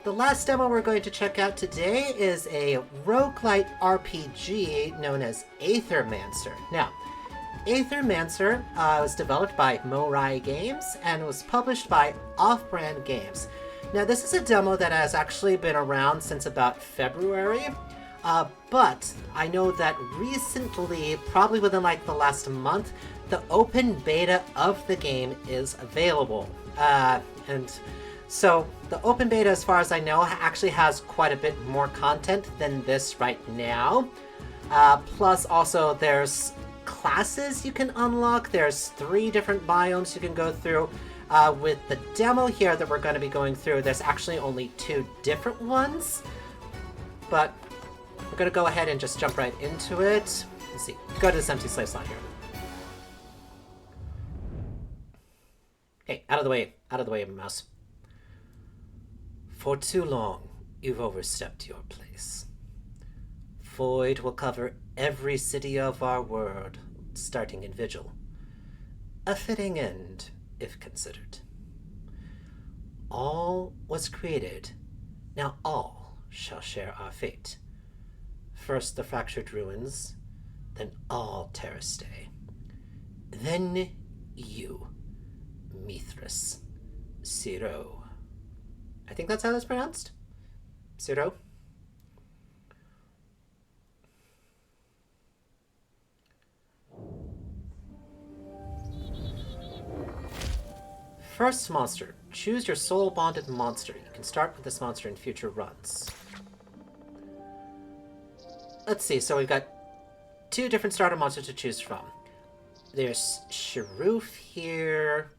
The last demo we're going to check out today is a roguelike RPG known as Aethermancer. Now, Aethermancer was developed by Moi Rai Games and was published by Offbrand Games. Now, this is a demo that has actually been around since about February, but I know that recently, probably within like the last month, the open beta of the game is available. So the open beta, as far as I know, actually has quite a bit more content than this right now. Plus, also, there's classes you can unlock. There's 3 different biomes you can go through. With the demo here that we're going to be going through, there's actually only 2 different ones. But we're going to go ahead and just jump right into it. Let's see. Go to this empty slave slot here. Hey, out of the way, mouse. For too long, you've overstepped your place. Void will cover every city of our world, starting in Vigil. A fitting end, if considered. All was created, now all shall share our fate. First the fractured ruins, then all terror stay. Then you, Mithras, Zero. I think that's how that's pronounced. Zero. First monster. Choose your soul-bonded monster. You can start with this monster in future runs. Let's see, so we've got 2 different starter monsters to choose from. There's Sharoof here.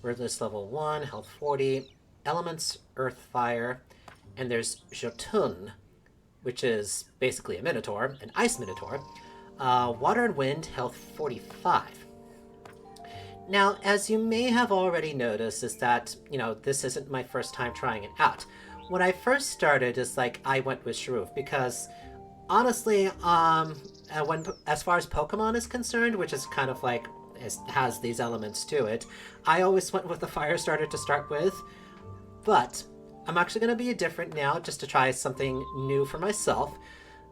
Wordless level 1, health 40. Elements, Earth, Fire. And there's Jotun, which is basically a Minotaur, an Ice Minotaur. Water and Wind, health 45. Now, as you may have already noticed, is that, this isn't my first time trying it out. When I first started, I went with Sharoof, because, honestly, as far as Pokemon is concerned, which is kind of has these elements to it, I always went with the Fire starter to start with, but I'm actually going to be different now, just to try something new for myself.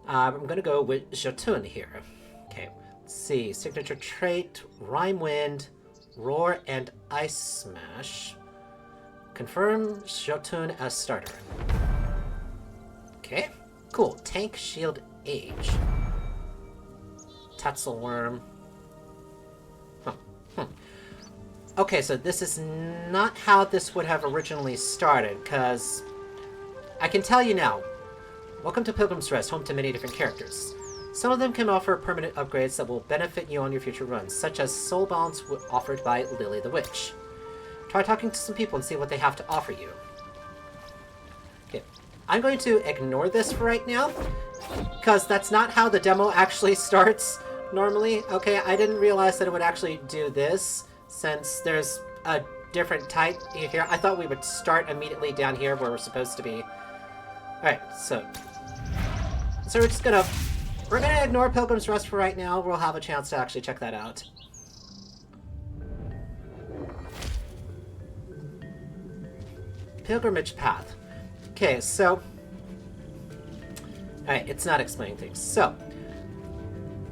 I'm going to go with Jotun here. Okay, let's see, signature trait, Rhyme Wind, Roar, and Ice Smash. Confirm Jotun as starter. Okay, cool. Tank, Shield, Age. Tatzelworm. Okay, so this is not how this would have originally started, because I can tell you now. Welcome to Pilgrim's Rest, home to many different characters. Some of them can offer permanent upgrades that will benefit you on your future runs, such as soul balance offered by Lily the Witch. Try talking to some people and see what they have to offer you. Okay, I'm going to ignore this for right now, because that's not how the demo actually starts normally. Okay, I didn't realize that it would actually do this, since there's a different type here. I thought we would start immediately down here where we're supposed to be. Alright, so we're gonna ignore Pilgrim's Rest for right now. We'll have a chance to actually check that out. Pilgrimage Path. Okay, so... Alright, it's not explaining things. So,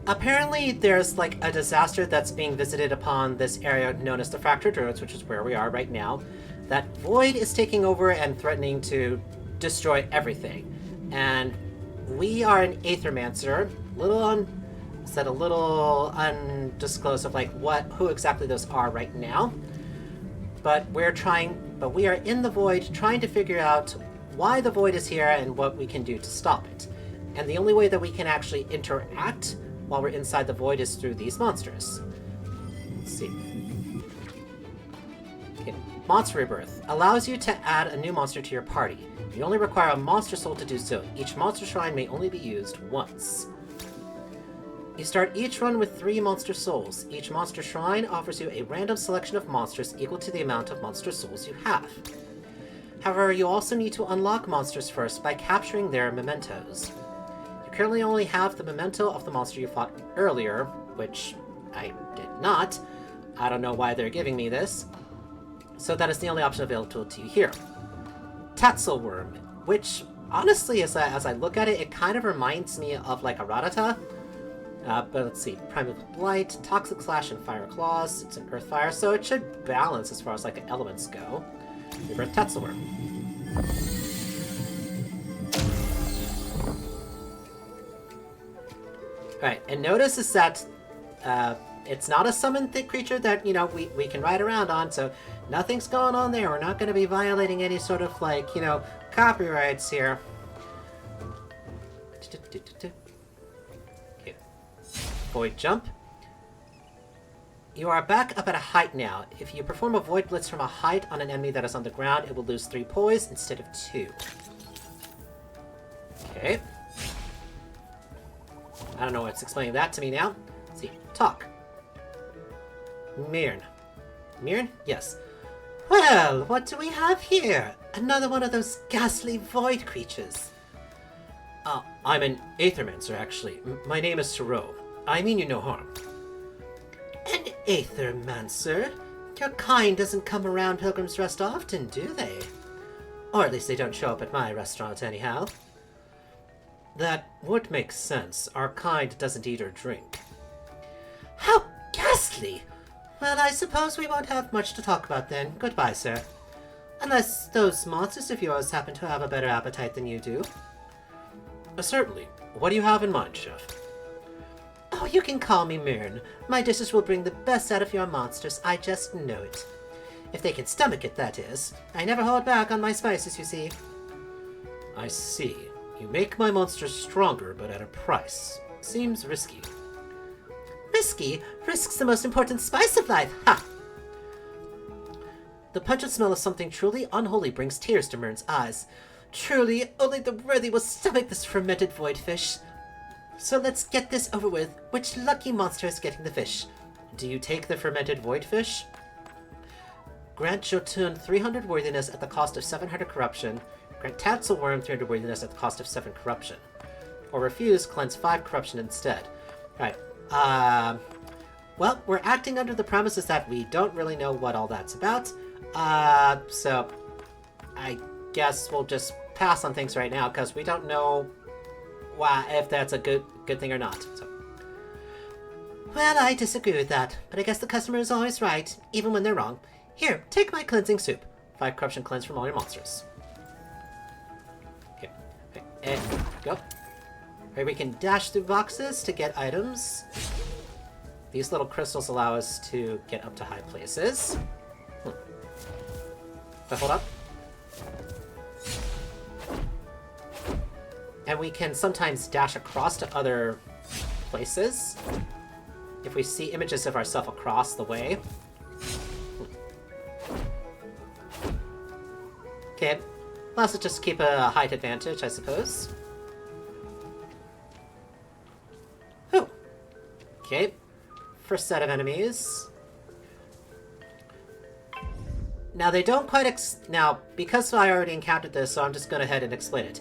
apparently there's a disaster that's being visited upon this area known as the Fractured Ruins, which is where we are right now. That void is taking over and threatening to destroy everything. And we are an Aethermancer, a little undisclosed of who exactly those are right now. But we are in the void trying to figure out why the void is here and what we can do to stop it. And the only way that we can actually interact while we're inside the void is through these monsters. Let's see. Okay. Monster Rebirth allows you to add a new monster to your party. You only require a monster soul to do so. Each monster shrine may only be used once. You start each run with 3 monster souls. Each monster shrine offers you a random selection of monsters equal to the amount of monster souls you have. However, you also need to unlock monsters first by capturing their mementos. You currently only have the memento of the monster you fought earlier, which I did not. I don't know why they're giving me this. So that is the only option available to you here. Tatzelworm, which, honestly, as I look at it, it kind of reminds me of, like, a Rattata. But let's see. Primal Blight, Toxic Slash, and Fire Claws. It's an Earth Fire, so it should balance as far as, like, elements go. Rebirth Tatzelworm. Alright, and notice is that it's not a summoned creature that, you know, we can ride around on, so nothing's going on there. We're not going to be violating any sort of, like, you know, copyrights here. Okay. Void Jump. You are back up at a height now. If you perform a Void Blitz from a height on an enemy that is on the ground, it will lose 3 poise instead of 2. Okay. I don't know what's explaining that to me now. Let's see. Talk. Mirn. Mirn? Yes. Well, what do we have here? Another one of those ghastly void creatures. I'm an Aethermancer, actually. My name is Taro. I mean you no harm. An Aethermancer? Your kind doesn't come around Pilgrim's Rest often, do they? Or at least they don't show up at my restaurant anyhow. That would make sense. Our kind doesn't eat or drink. How ghastly! Well, I suppose we won't have much to talk about then. Goodbye, sir. Unless those monsters of yours happen to have a better appetite than you do. Certainly. What do you have in mind, Chef? Oh, you can call me Mirn. My dishes will bring the best out of your monsters. I just know it. If they can stomach it, that is. I never hold back on my spices, you see. I see. You make my monsters stronger, but at a price. Seems risky. Risky? Risk's the most important spice of life! Ha! The pungent smell of something truly unholy brings tears to Mirn's eyes. Truly, only the worthy will stomach this fermented void fish. So let's get this over with. Which lucky monster is getting the fish? Do you take the fermented void fish? Grant Jotun 300 worthiness at the cost of 700 corruption. Grant Tatzelworm 300 worthiness at the cost of 7 corruption. Or refuse, cleanse 5 corruption instead. Alright, well, we're acting under the premises that we don't really know what all that's about. So I guess we'll just pass on things right now, because we don't know if that's a good thing or not. So. Well, I disagree with that, but I guess the customer is always right, even when they're wrong. Here, take my cleansing soup. 5 corruption cleanse from all your monsters. Okay, and go. Right, we can dash through boxes to get items. These little crystals allow us to get up to high places. But hold up. And we can sometimes dash across to other places if we see images of ourselves across the way. Okay, allows us just keep a height advantage, I suppose. Oh, okay. First set of enemies. Now they don't quite now, because I already encountered this, so I'm just going to go ahead and explain it.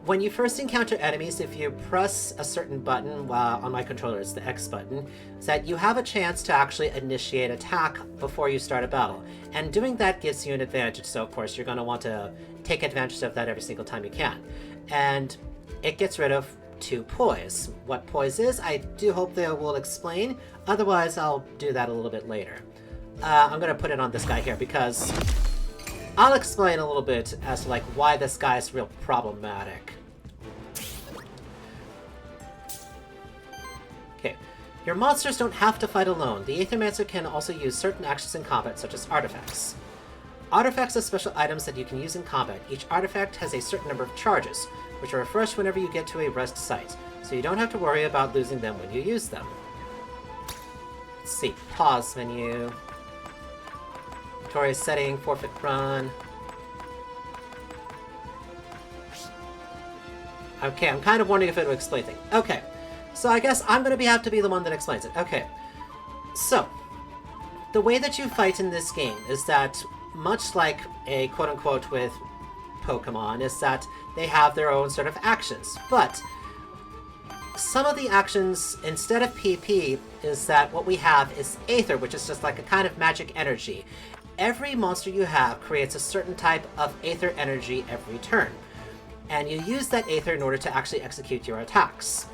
When you first encounter enemies, if you press a certain button, on my controller it's the X button, is that you have a chance to actually initiate attack before you start a battle. And doing that gives you an advantage, so of course you're going to want to take advantage of that every single time you can. And it gets rid of 2 poise. What poise is, I do hope they will explain, otherwise I'll do that a little bit later. I'm going to put it on this guy here because I'll explain a little bit as to like why this guy is real problematic. Okay, your monsters don't have to fight alone. The Aethermancer can also use certain actions in combat, such as artifacts. Artifacts are special items that you can use in combat. Each artifact has a certain number of charges, which are refreshed whenever you get to a rest site, so you don't have to worry about losing them when you use them. Let's see, pause menu. Victoria's setting, forfeit run. Okay, I'm kind of wondering if it will explain things. Okay, so I guess I'm going to have to be the one that explains it. Okay, so the way that you fight in this game is that, much like a quote-unquote with Pokemon, is that they have their own sort of actions. But some of the actions, instead of PP, is that what we have is Aether, which is just like a kind of magic energy. every monster you have creates a certain type of Aether energy every turn. And you use that Aether in order to actually execute your attacks.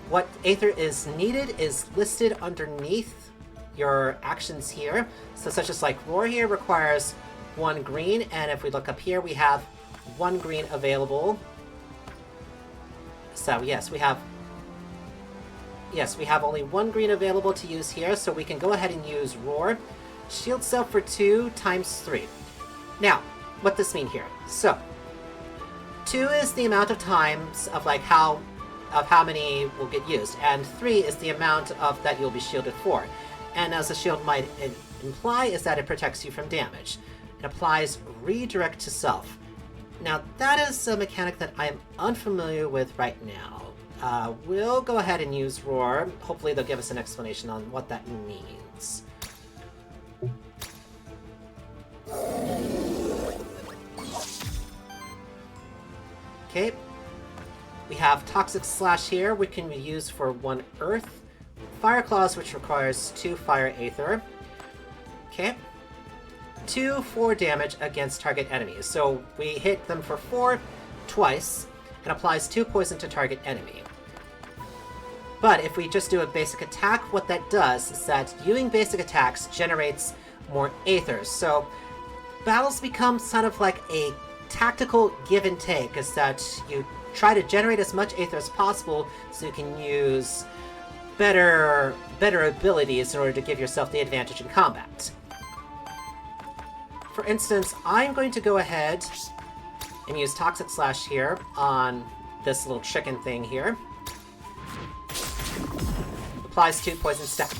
What Aether is needed is listed underneath your actions here. So such as like Roar here requires 1 green, and if we look up here, we have 1 green available. So yes, we have only 1 green available to use here, so we can go ahead and use Roar. Shield Self for 2 times 3. Now, what does this mean here? So, 2 is the amount of times of like how many will get used, and 3 is the amount of that you'll be shielded for. And as the shield might imply, is that it protects you from damage. It applies redirect to self. Now, that is a mechanic that I am unfamiliar with right now. We'll go ahead and use Roar. Hopefully they'll give us an explanation on what that means. Okay. We have Toxic Slash here, which can be used for 1 Earth. Fire Claws, which requires 2 Fire Aether. Okay. 2 4 damage against target enemies. So we hit them for 4 twice, and applies 2 poison to target enemy. But if we just do a basic attack, what that does is that using basic attacks generates more Aethers. So battles become sort of like a tactical give and take, is that you try to generate as much Aether as possible so you can use better abilities in order to give yourself the advantage in combat. For instance, I'm going to go ahead and use Toxic Slash here on this little chicken thing here. Applies 2 poison stack.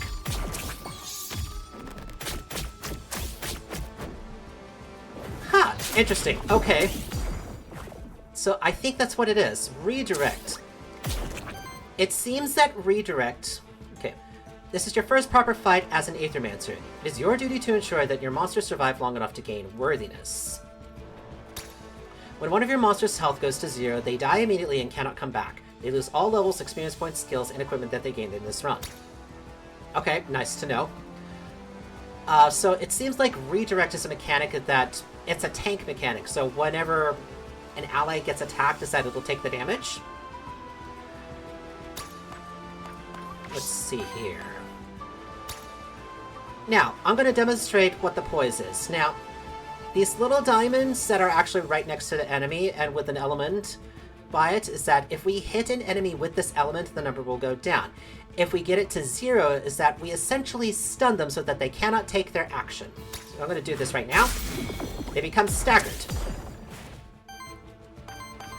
Huh, interesting. Okay. So I think that's what it is. Redirect. It seems that redirect... Okay. This is your first proper fight as an Aethermancer. It is your duty to ensure that your monsters survive long enough to gain worthiness. When one of your monsters' health goes to 0, they die immediately and cannot come back. They lose all levels, experience points, skills, and equipment that they gained in this run. Okay, nice to know. So it seems like redirect is a mechanic that... It's a tank mechanic, so whenever an ally gets attacked, is that it will take the damage? Let's see here. Now, I'm going to demonstrate what the poise is. Now, these little diamonds that are actually right next to the enemy and with an element by it is that if we hit an enemy with this element, the number will go down. If we get it to 0, is that we essentially stun them so that they cannot take their action. So I'm going to do this right now. They become staggered.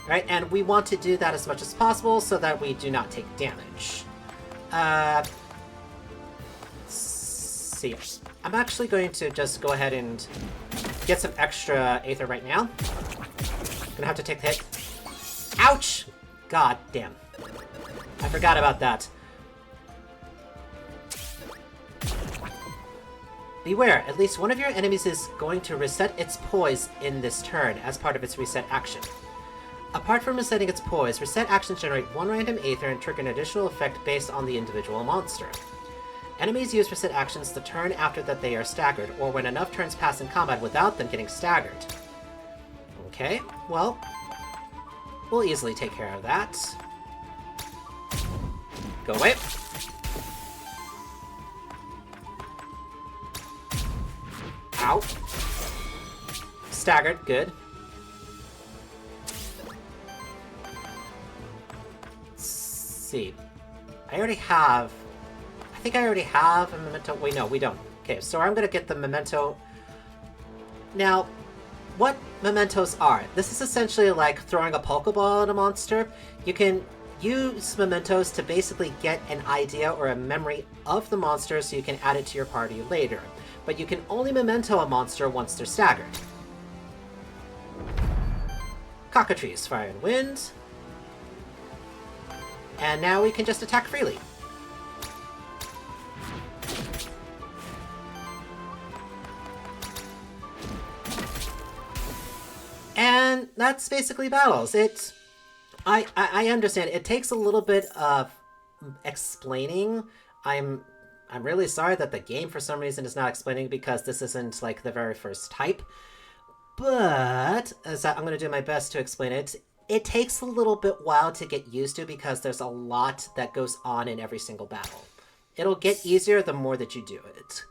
Right, and we want to do that as much as possible so that we do not take damage. Let's see. I'm actually going to just go ahead and get some extra Aether right now. Gonna have to take the hit. Ouch! God damn. I forgot about that. Beware, at least one of your enemies is going to reset its poise in this turn as part of its reset action. Apart from resetting its poise, reset actions generate 1 random Aether and trigger an additional effect based on the individual monster. Enemies use reset actions the turn after that they are staggered, or when enough turns pass in combat without them getting staggered. Okay, well, we'll easily take care of that. Go away. Ow. Staggered, good. Let's see. I think I already have a memento. Wait, no, we don't. Okay, so I'm gonna get the memento. Now, what mementos are? This is essentially like throwing a Pokeball at a monster. You can use mementos to basically get an idea or a memory of the monster so you can add it to your party later. But you can only memento a monster once they're staggered. Cockatrice, Fire and Wind. And now we can just attack freely. And that's basically battles. I understand. It takes a little bit of explaining. I'm I'm really sorry that the game for some reason is not explaining because this isn't like the very first type. But as I'm going to do my best to explain it, it takes a little bit while to get used to because there's a lot that goes on in every single battle. It'll get easier the more that you do it.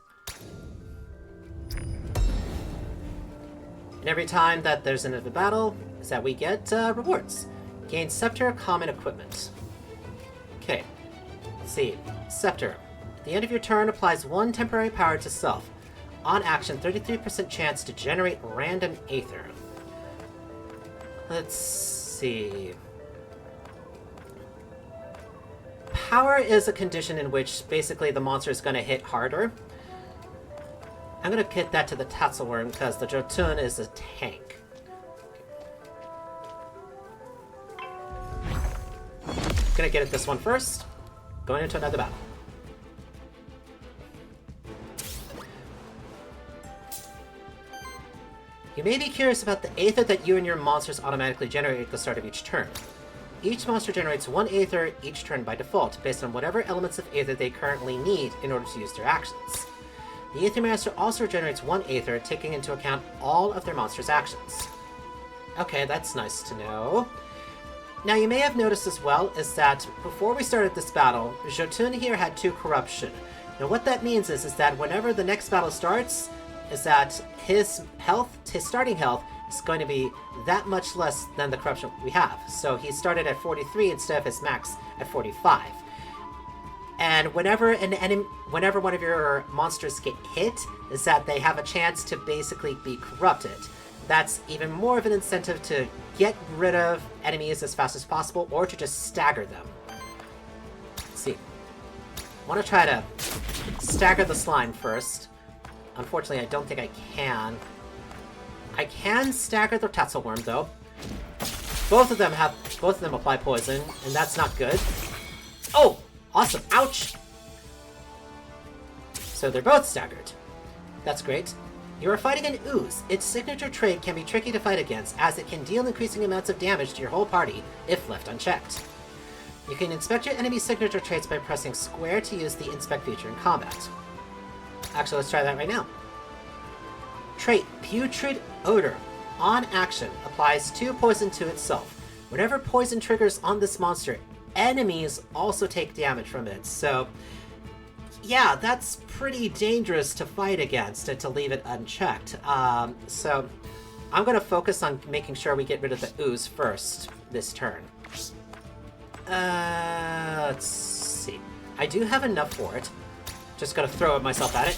And every time that there's another battle, is that we get rewards. Gain Scepter Common Equipment. Okay, let's see. Scepter. At the end of your turn, applies 1 temporary power to self. On action, 33% chance to generate random Aether. Let's see. Power is a condition in which basically the monster is going to hit harder. I'm going to hit that to the Tatzelworm because the Jotun is a tank. Gonna get at this one first. Going into another battle. You may be curious about the Aether that you and your monsters automatically generate at the start of each turn. Each monster generates 1 Aether each turn by default, based on whatever elements of Aether they currently need in order to use their actions. The Aethermancer also generates 1 Aether, taking into account all of their monster's actions. Okay, that's nice to know. Now, you may have noticed as well is that before we started this battle, Jotun here had 2 corruption. Now, what that means is that whenever the next battle starts, is that his starting health, is going to be that much less than the corruption we have. So he started at 43 instead of his max at 45. And whenever one of your monsters get hit, is that they have a chance to basically be corrupted. That's even more of an incentive to get rid of enemies as fast as possible, or to just stagger them. Let's see. I want to try to stagger the slime first. Unfortunately, I don't think I can. I can stagger the Tatzelworm, though. Both of them apply poison, and that's not good. Oh! Awesome! Ouch! So they're both staggered. That's great. You are fighting an ooze. Its signature trait can be tricky to fight against, as it can deal increasing amounts of damage to your whole party if left unchecked. You can inspect your enemy's signature traits by pressing square to use the inspect feature in combat. Actually, let's try that right now. Trait, Putrid Odor. On action, applies 2 poison to itself. Whenever poison triggers on this monster, enemies also take damage from it, so yeah, that's pretty dangerous to fight against and to leave it unchecked. So I'm going to focus on making sure we get rid of the ooze first this turn. Let's see. I do have enough for it. Just going to throw myself at it.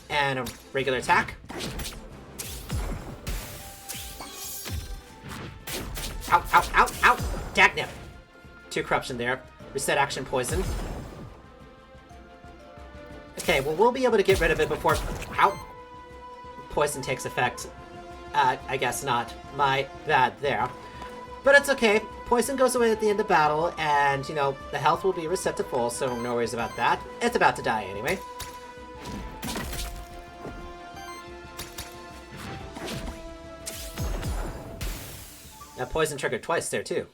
And a regular attack. Ow, ow, ow, ow! Dagnip! 2 corruption there. Reset action poison. Okay, well, we'll be able to get rid of it before... Ow! Poison takes effect. I guess not. My bad there. But it's okay. Poison goes away at the end of battle, and, you know, the health will be reset to full, so no worries about that. It's about to die anyway. Now, poison triggered twice there, too.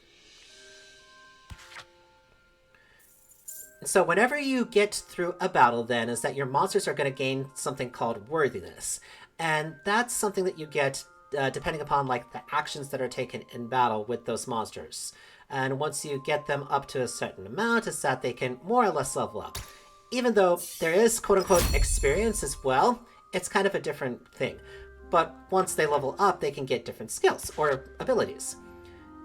So whenever you get through a battle, then, is that your monsters are going to gain something called worthiness. And that's something that you get depending upon, like, the actions that are taken in battle with those monsters. And once you get them up to a certain amount, is that they can more or less level up. Even though there is, quote-unquote, experience as well, it's kind of a different thing. But once they level up, they can get different skills or abilities.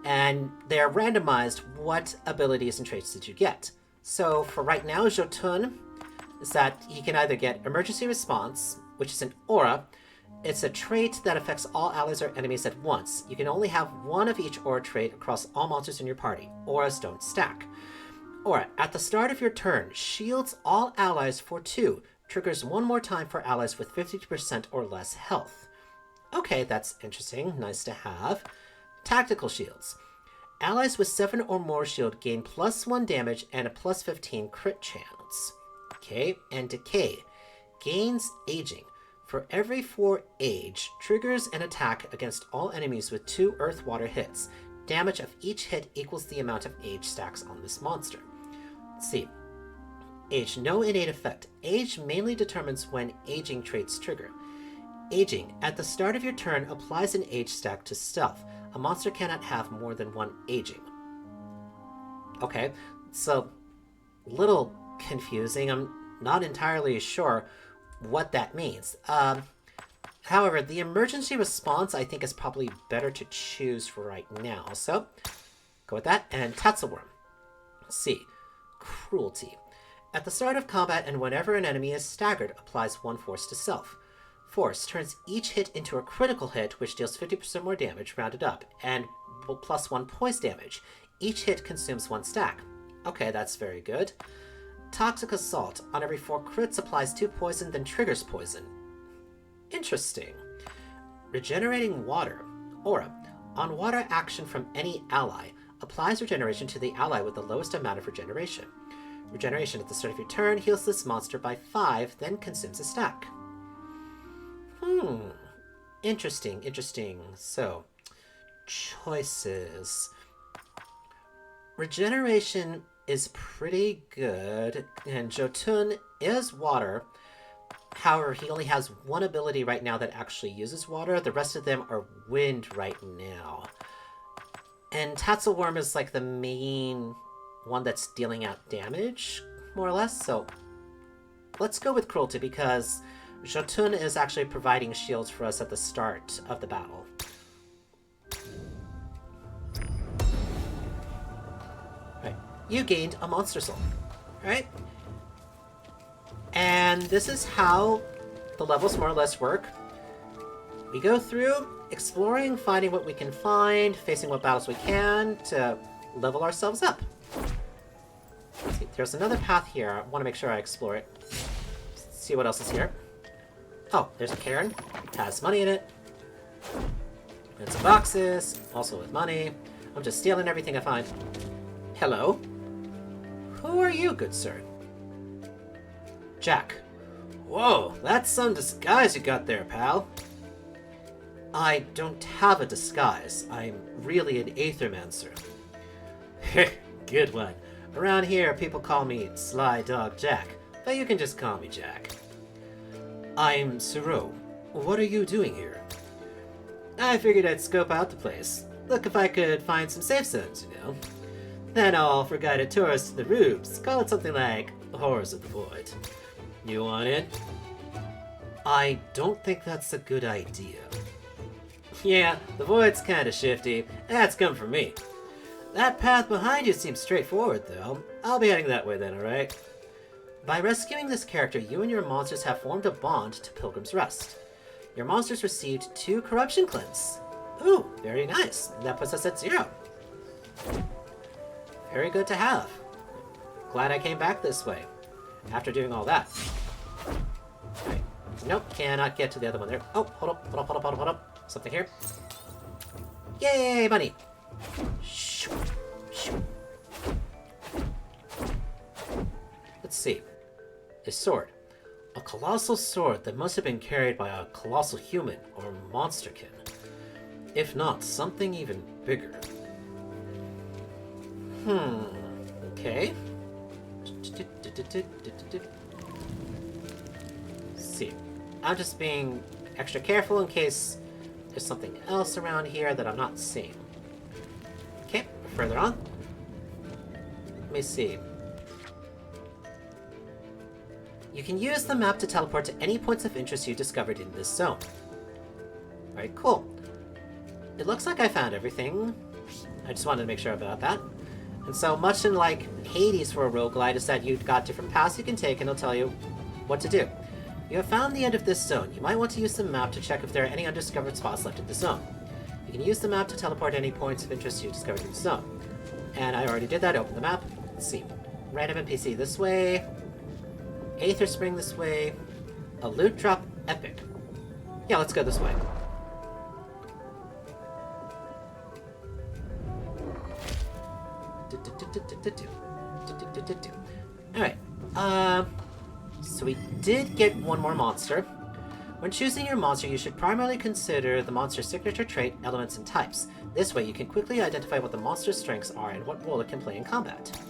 And they're randomized what abilities and traits did you get. So for right now, Jotun is that he can either get Emergency Response, which is an aura. It's a trait that affects all allies or enemies at once. You can only have one of each aura trait across all monsters in your party. Auras don't stack. Aura, at the start of your turn, shields all allies for 2. Triggers 1 more time for allies with 50% or less health. Okay, that's interesting. Nice to have. Tactical shields. Allies with 7 or more shield gain +1 damage and a +15 crit chance. Okay, and Decay. Gains aging. For every 4 age, triggers an attack against all enemies with 2 earth-water hits. Damage of each hit equals the amount of age stacks on this monster. Let's see. Age, no innate effect. Age mainly determines when aging traits trigger. Aging. At the start of your turn, applies an age stack to stealth. A monster cannot have more than one aging. Okay, so little confusing. I'm not entirely sure what that means. However, the emergency response I think is probably better to choose right now. So, go with that. And Tatzelworm. C. Cruelty. At the start of combat and whenever an enemy is staggered, applies 1 force to self. Force turns each hit into a critical hit, which deals 50% more damage, rounded up, and plus 1 poise damage. Each hit consumes 1 stack. Okay, that's very good. Toxic Assault. On every 4 crits, applies 2 poison, then triggers poison. Interesting. Regenerating Water. Aura. On water action from any ally, applies regeneration to the ally with the lowest amount of regeneration. Regeneration at the start of your turn heals this monster by 5, then consumes a stack. Interesting, interesting. So, choices. Regeneration is pretty good, and Jotun is water. However, he only has one ability right now that actually uses water. The rest of them are wind right now. And Tatzelworm is like the main one that's dealing out damage, more or less. So let's go with Cruelty because Jotun is actually providing shields for us at the start of the battle. Right. You gained a Monster Soul. Right? And this is how the levels more or less work. We go through exploring, finding what we can find, facing what battles we can to level ourselves up. See, there's another path here. I want to make sure I explore it. See what else is here. Oh, there's a cairn. It has money in it. And some boxes, also with money. I'm just stealing everything I find. Hello. Who are you, good sir? Jack. Whoa, that's some disguise you got there, pal. I don't have a disguise. I'm really an Aethermancer. Heh, good one. Around here, people call me Sly Dog Jack, but you can just call me Jack. I'm Suro. What are you doing here? I figured I'd scope out the place. Look if I could find some safe zones, you know. Then I'll offer guided tours to the rubes. Call it something like Horrors of the Void. You want in? I don't think that's a good idea. Yeah, the Void's kinda shifty. That's come from me. That path behind you seems straightforward, though. I'll be heading that way then, alright? By rescuing this character, you and your monsters have formed a bond to Pilgrim's Rest. Your monsters received 2 corruption cleanse. Ooh, very nice. That puts us at 0. Very good to have. Glad I came back this way. After doing all that. Right. Nope, cannot get to the other one there. Oh, hold up. Something here. Yay, money! Shoo, shoo. Let's see. A sword. A colossal sword that must have been carried by a colossal human or monsterkin. If not, something even bigger. Okay. See. I'm just being extra careful in case there's something else around here that I'm not seeing. Okay, further on. Let me see. You can use the map to teleport to any points of interest you discovered in this zone. Alright, cool. It looks like I found everything. I just wanted to make sure about that. And so, much in like Hades for a roguelite is that you've got different paths you can take and it'll tell you what to do. You have found the end of this zone. You might want to use the map to check if there are any undiscovered spots left in the zone. You can use the map to teleport any points of interest you discovered in the zone. And I already did that. Open the map. Let's see. Random NPC this way. Aether Spring this way. A loot drop epic. Yeah, let's go this way. Alright. So we did get one more monster. When choosing your monster, you should primarily consider the monster's signature trait, elements, and types. This way, you can quickly identify what the monster's strengths are and what role it can play in combat.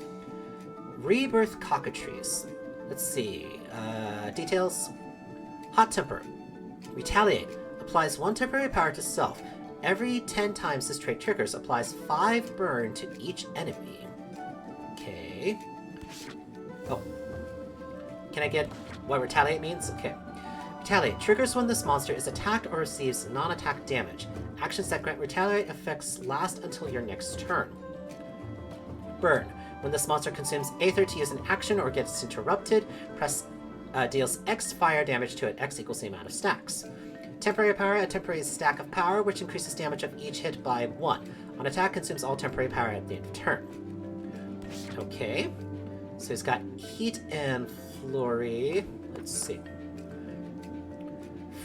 Rebirth Cockatrice. Let's see. Details. Hot Temper. Retaliate. Applies 1 temporary power to self. Every 10 times this trait triggers, applies 5 burn to each enemy. Okay. Oh. Can I get what Retaliate means? Okay. Retaliate. Triggers when this monster is attacked or receives non-attack damage. Actions that grant Retaliate effects last until your next turn. Burn. When this monster consumes Aether to use an action or gets interrupted, deals X fire damage to it. X equals the amount of stacks. Temporary power. A temporary stack of power, which increases damage of each hit by 1. On attack, consumes all temporary power at the end of turn. Okay. So he's got Heat and Flurry. Let's see.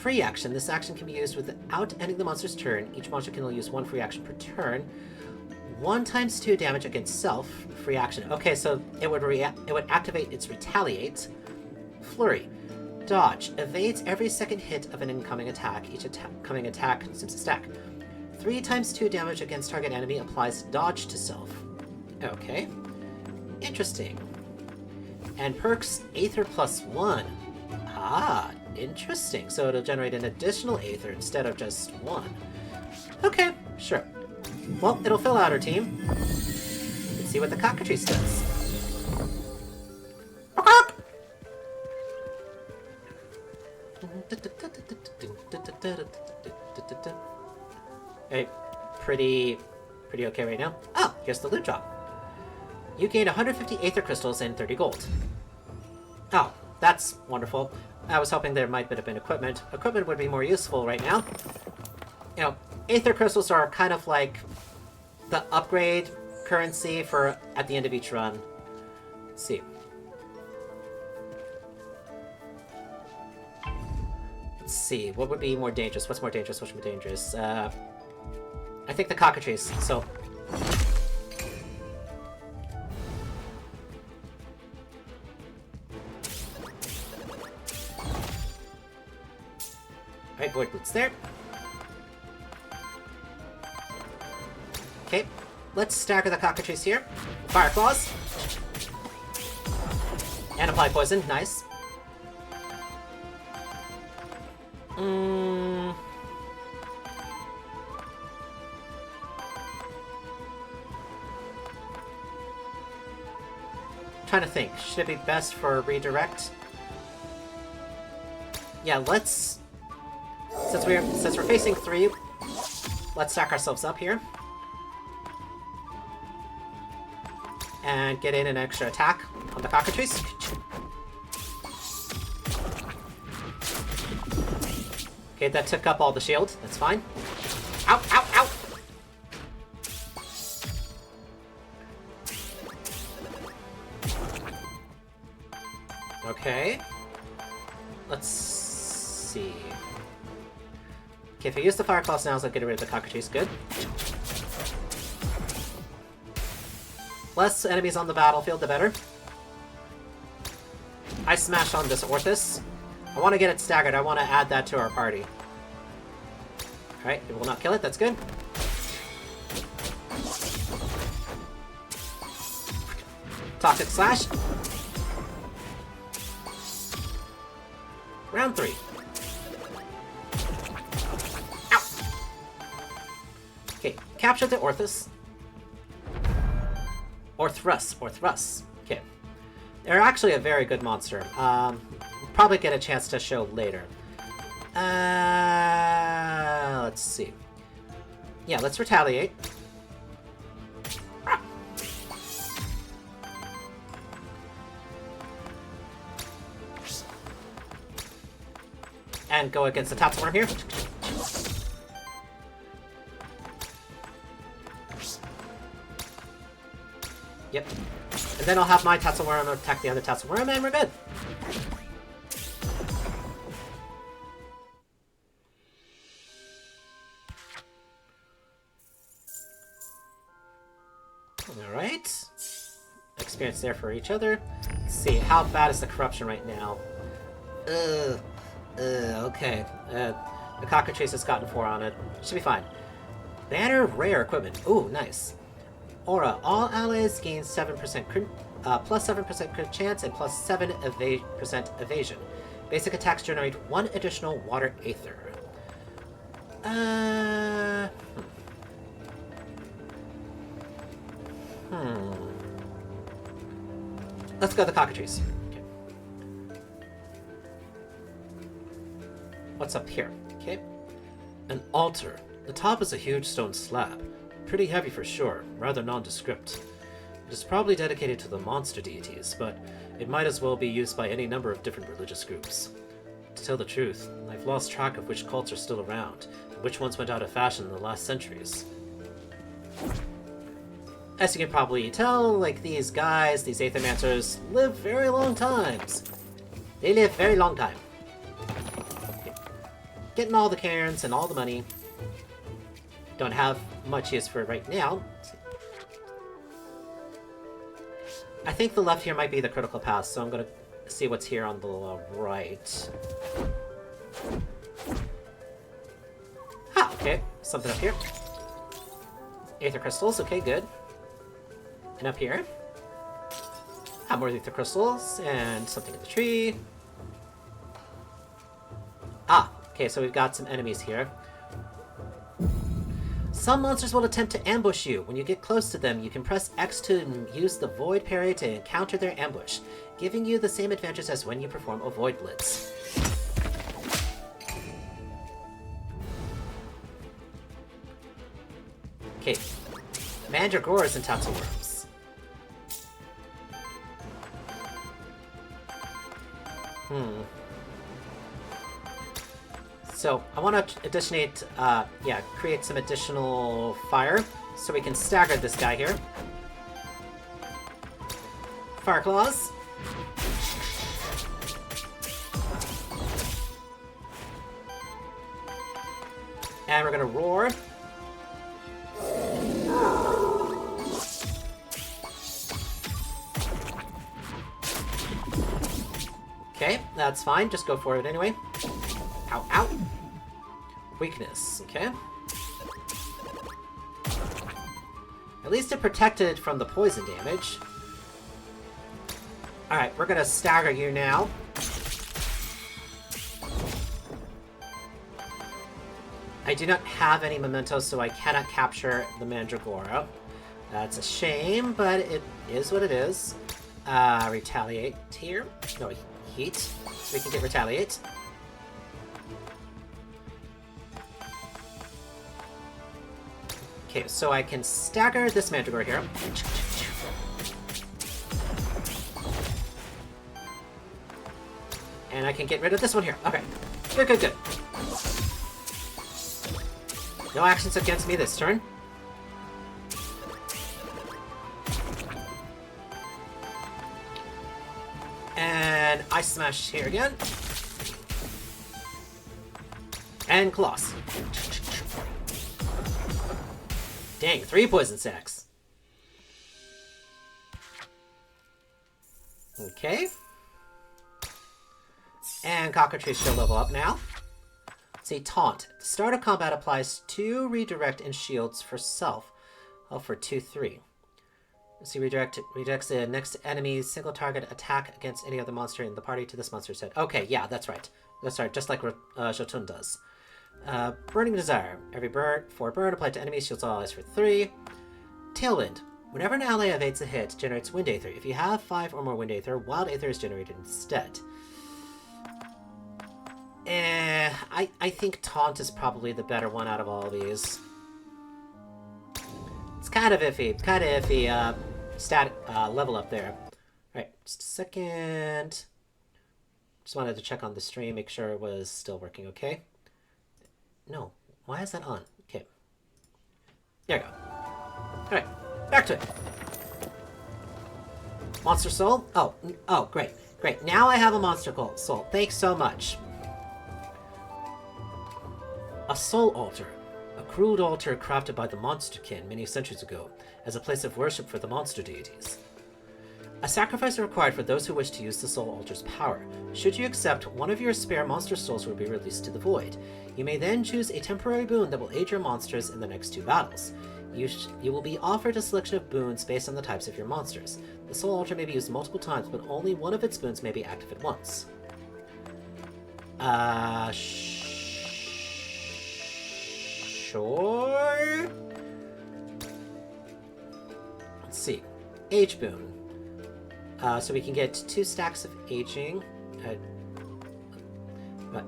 Free action. This action can be used without ending the monster's turn. Each monster can only use 1 free action per turn. 1 times 2 damage against self. Free action. Okay, so it would activate its Retaliate. Flurry. Dodge. Evades every second hit of an incoming attack. Each incoming attack consumes a stack. 3 times 2 damage against target enemy applies dodge to self. Okay. Interesting. And perks Aether +1. Ah, interesting. So it'll generate an additional Aether instead of just 1. Okay, sure. Well, it'll fill out our team. Let's see what the cockatrice does. Hey, pretty okay right now. Oh, here's the loot drop. You gained 150 Aether Crystals and 30 gold. Oh, that's wonderful. I was hoping there might have been equipment. Equipment would be more useful right now. You know, Aether Crystals are kind of like the upgrade currency for at the end of each run. Let's see. Let's see, what would be more dangerous? What's more dangerous? What's more dangerous? I think the cockatrice, so... Alright, Void Boots there. Okay, let's stagger the cockatrice here. Fire Claws. And apply poison, nice. Trying to think. Should it be best for a redirect? Yeah, let's... Since we're facing 3, let's stack ourselves up here. And get in an extra attack on the cockatrice. Okay, that took up all the shield. That's fine. Ow, ow, ow! Okay. Let's see. Okay, if I use the Fire Claws now, so I'll get rid of the cockatrice. Good. Less enemies on the battlefield, the better. I smashed on this Orthus. I want to get it staggered. I want to add that to our party. Alright, it will not kill it. That's good. Toxic Slash. Round 3. Ow! Okay, capture the Orthus. Orthrus. Okay. They're actually a very good monster. Probably get a chance to show later. Let's see. Yeah, let's retaliate. And go against the Tatsworm here. Yep. And then I'll have my Tatsworm attack the other Tatsworm, and we're good. Alright. Experience there for each other. Let's see, how bad is the corruption right now? Okay. The cockatrice has gotten 4 on it. Should be fine. Banner rare equipment. Ooh, nice. Aura. All allies gain 7% plus 7% crit chance and plus 7% evasion. Basic attacks generate 1 additional water aether. Let's go to the cockatrice. Okay. What's up here? Okay. An altar. The top is a huge stone slab. Pretty heavy for sure, rather nondescript. It is probably dedicated to the monster deities, but it might as well be used by any number of different religious groups. To tell the truth, I've lost track of which cults are still around, and which ones went out of fashion in the last centuries. As you can probably tell, like, these guys, these Aethermancers, live very long times. They live very long time. Getting all the cairns and all the money. Don't have much use for it right now. I think the left here might be the critical pass, so I'm gonna see what's here on the right. Ah, okay. Something up here. Aether crystals, okay, good. And up here. Ah, more aether crystals, and something in the tree. Ah, okay, so we've got some enemies here. Some monsters will attempt to ambush you. When you get close to them, you can press X to use the Void Parry to counter their ambush, giving you the same advantage as when you perform a Void Blitz. Okay. Mandragores and Tatzelworms. So, I want to additionate, create some additional fire, so we can stagger this guy here. Fire Claws. And we're gonna roar. Okay, that's fine, just go for it anyway. Ow, ow. Weakness, okay. At least it protected from the poison damage. Alright, we're gonna stagger you now. I do not have any mementos, so I cannot capture the Mandragora. That's a shame, but it is what it is. Retaliate here. No, heat. So we can get retaliate. Okay, so I can stagger this Mandragora here. And I can get rid of this one here. Okay. Good, good, good. No actions against me this turn. And Ice Smash here again. And Coloss. Dang, 3 poison sacks. Okay. And Cockatrice should level up now. See, Taunt. At the start of combat applies 2 redirect and shields for self. Oh, for 2/3. See, redirects the next enemy's single target attack against any other monster in the party to this monster's head. Okay, yeah, that's right. That's right, just like Jotun does. Burning Desire. Every burn, 4 burn applied to enemies, shields all allies for 3. Tailwind. Whenever an ally evades a hit, generates Wind Aether. If you have 5 or more Wind Aether, Wild Aether is generated instead. I think Taunt is probably the better one out of all of these. It's kind of iffy. Kind of iffy, level up there. Alright, just a second. Just wanted to check on the stream, make sure it was still working okay. No. Why is that on? Okay. There we go. Alright, back to it. Monster Soul? Oh, great. Great. Now I have a Monster Soul. Thanks so much. A Soul Altar. A crude altar crafted by the Monsterkin many centuries ago as a place of worship for the monster deities. A sacrifice is required for those who wish to use the Soul Altar's power. Should you accept, one of your spare monster souls will be released to the void. You may then choose a temporary boon that will aid your monsters in the next 2 battles. You will be offered a selection of boons based on the types of your monsters. The Soul Altar may be used multiple times, but only one of its boons may be active at once. Sure? Let's see. Age boon. So we can get 2 stacks of aging.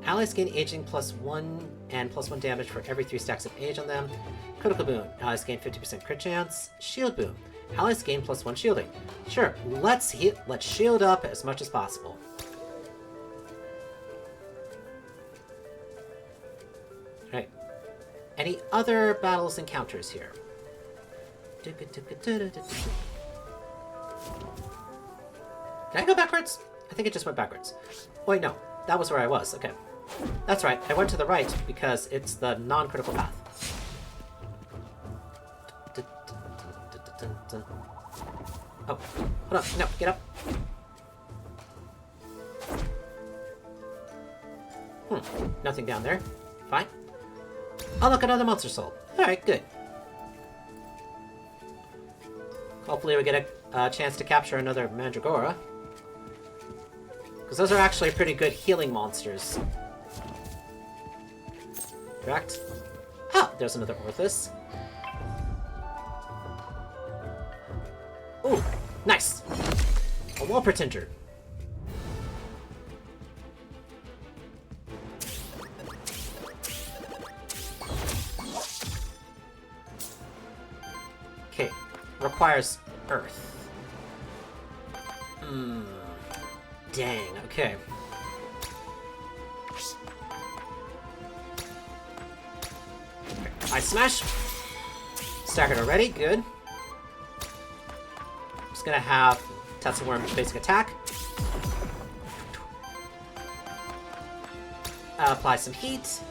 Allies gain aging +1 and +1 damage for every 3 stacks of age on them. Critical boon. Allies gain 50% crit chance. Shield boon. Allies gain +1 shielding. Sure, let's shield up as much as possible. Alright. Any other battles encounters here? Did I go backwards? I think it just went backwards. Wait, no. That was where I was. Okay. That's right. I went to the right because it's the non-critical path. Oh, hold on. No, get up. Nothing down there. Fine. Oh, look, another monster soul. Alright, good. Hopefully we get a chance to capture another Mandragora. Because those are actually pretty good healing monsters. Correct? Ah, there's another Orthus. Ooh, nice! A wall pretender. Okay, requires earth. Dang, okay. I smash. Staggered already, good. Just gonna have Tetzelworm's basic attack. Apply some heat.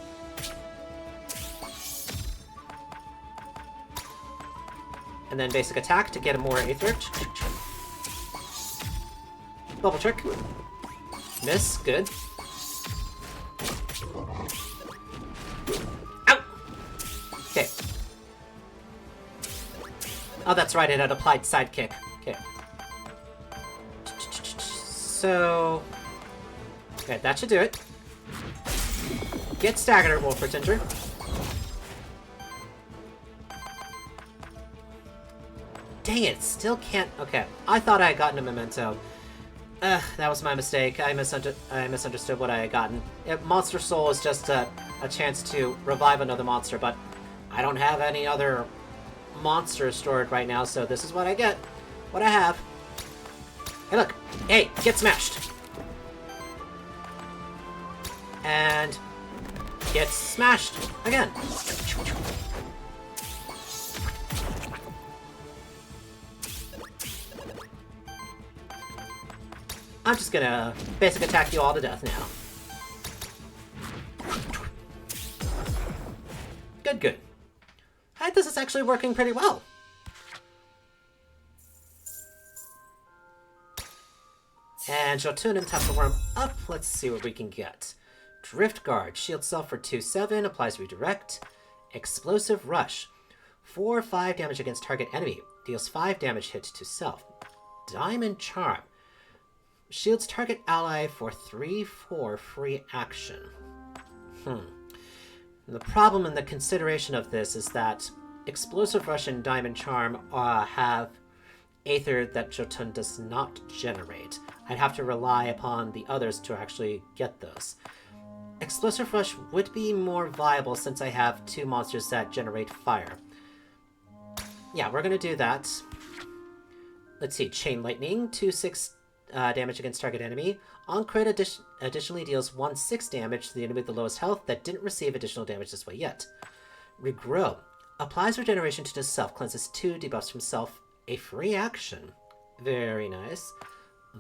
And then basic attack to get a more Aether. Bubble trick. Miss, good. Ow! Okay. Oh, that's right, it had applied sidekick. Okay. So... okay, that should do it. Get staggered, Wolf Pretender. Dang it, still can't... okay, I thought I had gotten a memento. That was my mistake. I misunderstood what I had gotten. Monster Soul is just a chance to revive another monster, but I don't have any other monsters stored right now, so this is what I get. What I have. Hey, look. Hey, get smashed. And get smashed again. I'm just gonna basic attack you all to death now. Good, good. This is actually working pretty well. And Jotun and Tetzelworm up. Let's see what we can get. Drift Guard. Shield Self for 2/7. Applies Redirect. Explosive Rush. 4/5 damage against target enemy. Deals 5 damage hit to self. Diamond Charm. Shields target ally for 3/4 free action. The problem and the consideration of this is that Explosive Rush and Diamond Charm have Aether that Jotun does not generate. I'd have to rely upon the others to actually get those. Explosive Rush would be more viable since I have 2 monsters that generate fire. Yeah, we're gonna do that. Let's see, Chain Lightning, 2/6 damage against target enemy. On crit, additionally deals 1/6 damage to the enemy with the lowest health that didn't receive additional damage this way yet. Regrow. Applies regeneration to self, cleanses 2 debuffs from self. A free action. Very nice.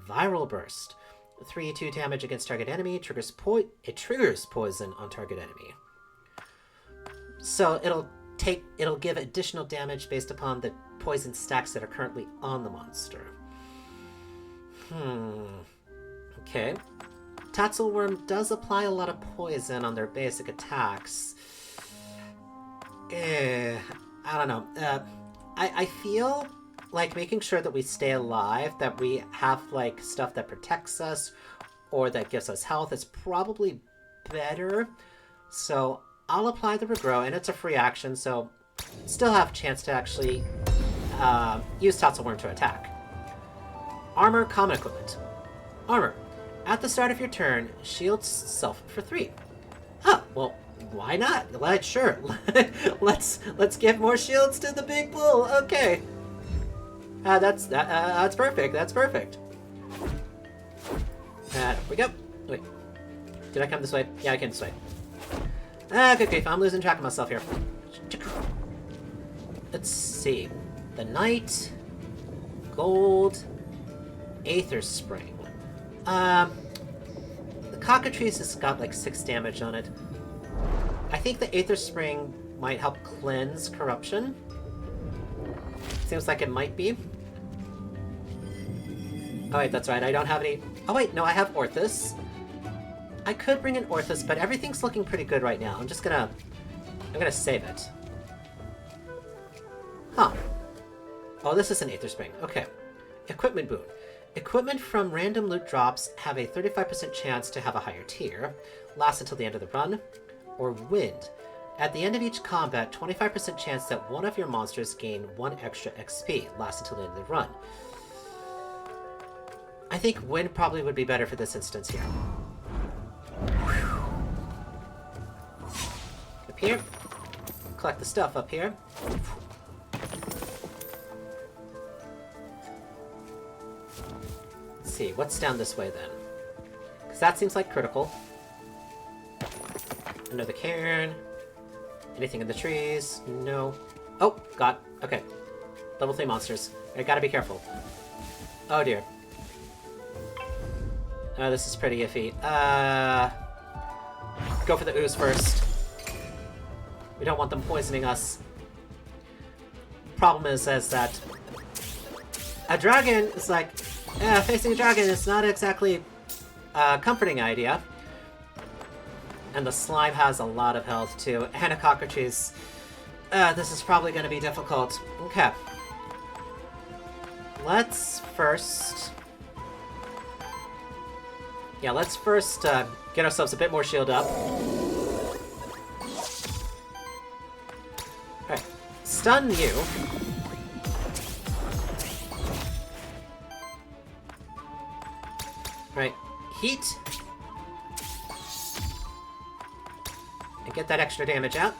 Viral Burst. 3/2 damage against target enemy. It triggers poison on target enemy. So it'll give additional damage based upon the poison stacks that are currently on the monster. Okay. Tetzelworm does apply a lot of poison on their basic attacks. I don't know. I feel like making sure that we stay alive, that we have, like, stuff that protects us or that gives us health is probably better. So I'll apply the regrow, and it's a free action, so still have a chance to actually use Tatzelworm to attack. Armor, common equipment. Armor. At the start of your turn, shields self for 3. Huh, well, why not? Sure. let's give more shields to the big bull. Okay. That's perfect. That's perfect. There we go. Wait. Did I come this way? Yeah, I came this way. Okay, I'm losing track of myself here. Let's see. The Knight. Gold. Aether Spring. The Cockatrice has got like 6 damage on it. I think the Aether Spring might help cleanse corruption. Seems like it might be. Oh wait, that's right, I don't have any... Oh wait, no, I have Orthus. I could bring in Orthus, but everything's looking pretty good right now. I'm gonna save it. Huh. Oh, this is an Aether Spring. Okay. Equipment boon. Equipment from random loot drops have a 35% chance to have a higher tier. Lasts until the end of the run. Or wind. At the end of each combat, 25% chance that one of your monsters gain 1 extra XP. Lasts until the end of the run. I think wind probably would be better for this instance here. Up here. Collect the stuff up here. Let's see, what's down this way then? Because that seems like critical. Another cairn. Anything in the trees? No. Oh, got. Okay. Level 3 monsters. I gotta be careful. Oh dear. Oh, this is pretty iffy. Go for the ooze first. We don't want them poisoning us. Problem is that a dragon is like, facing a dragon is not exactly a comforting idea. And the slime has a lot of health too, and a cockatrice. This is probably going to be difficult. Okay. Let's first... Yeah, let's first get ourselves a bit more shield up. Alright. Stun you. Right. Heat. And get that extra damage out.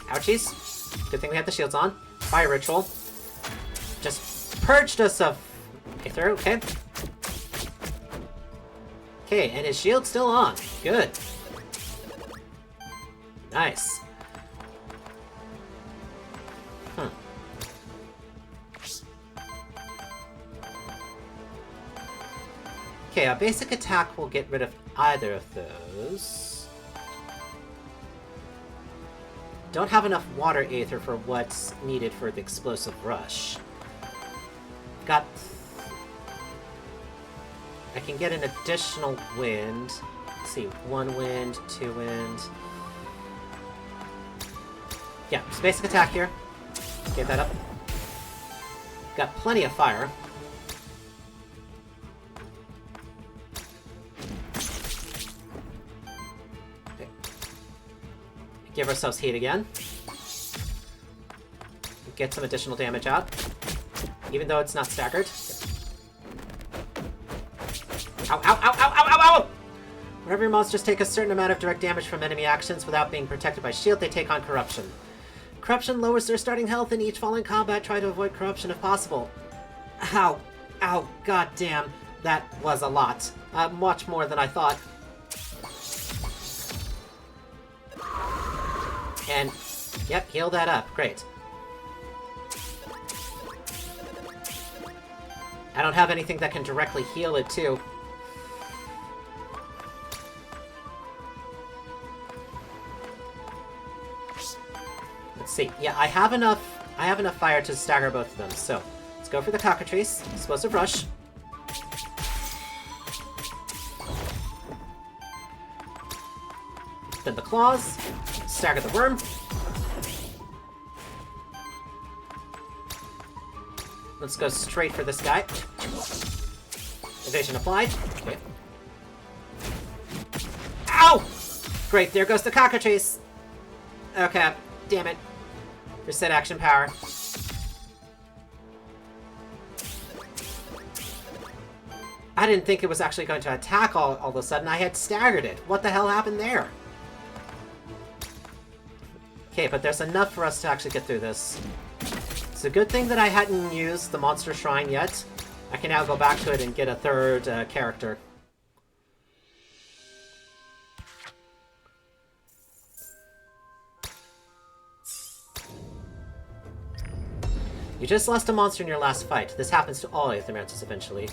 Ouchies. Good thing we have the shields on. Fire Ritual. Just purged us of Aether, okay. Okay, and his shield's still on. Good. Nice. Okay, a basic attack will get rid of either of those. Don't have enough water aether for what's needed for the explosive rush. Got... I can get an additional wind. Let's see, 1 wind, 2 wind. Yeah, just basic attack here. Get that up. Got plenty of fire. Okay. Give ourselves heat again. Get some additional damage out. Even though it's not staggered. Ow, ow, ow, ow, ow, ow, ow! Whenever your monsters take a certain amount of direct damage from enemy actions without being protected by shield, they take on corruption. Corruption lowers their starting health in each following combat. Try to avoid corruption if possible. Ow. Ow, goddamn. That was a lot. Much more than I thought. And, yep, heal that up. Great. I don't have anything that can directly heal it, too. Let's see. Yeah, I have enough fire to stagger both of them, so let's go for the cockatrice. Explosive rush. in the claws. Stagger the worm. Let's go straight for this guy. Evasion applied. Okay. Ow! Great, there goes the cockatrice. Okay, damn it. Reset action power. I didn't think it was actually going to attack all of a sudden. I had staggered it. What the hell happened there? Okay, but there's enough for us to actually get through this. It's a good thing that I hadn't used the monster shrine yet. I can now go back to it and get a third character. You just lost a monster in your last fight. This happens to all Aethermancers eventually.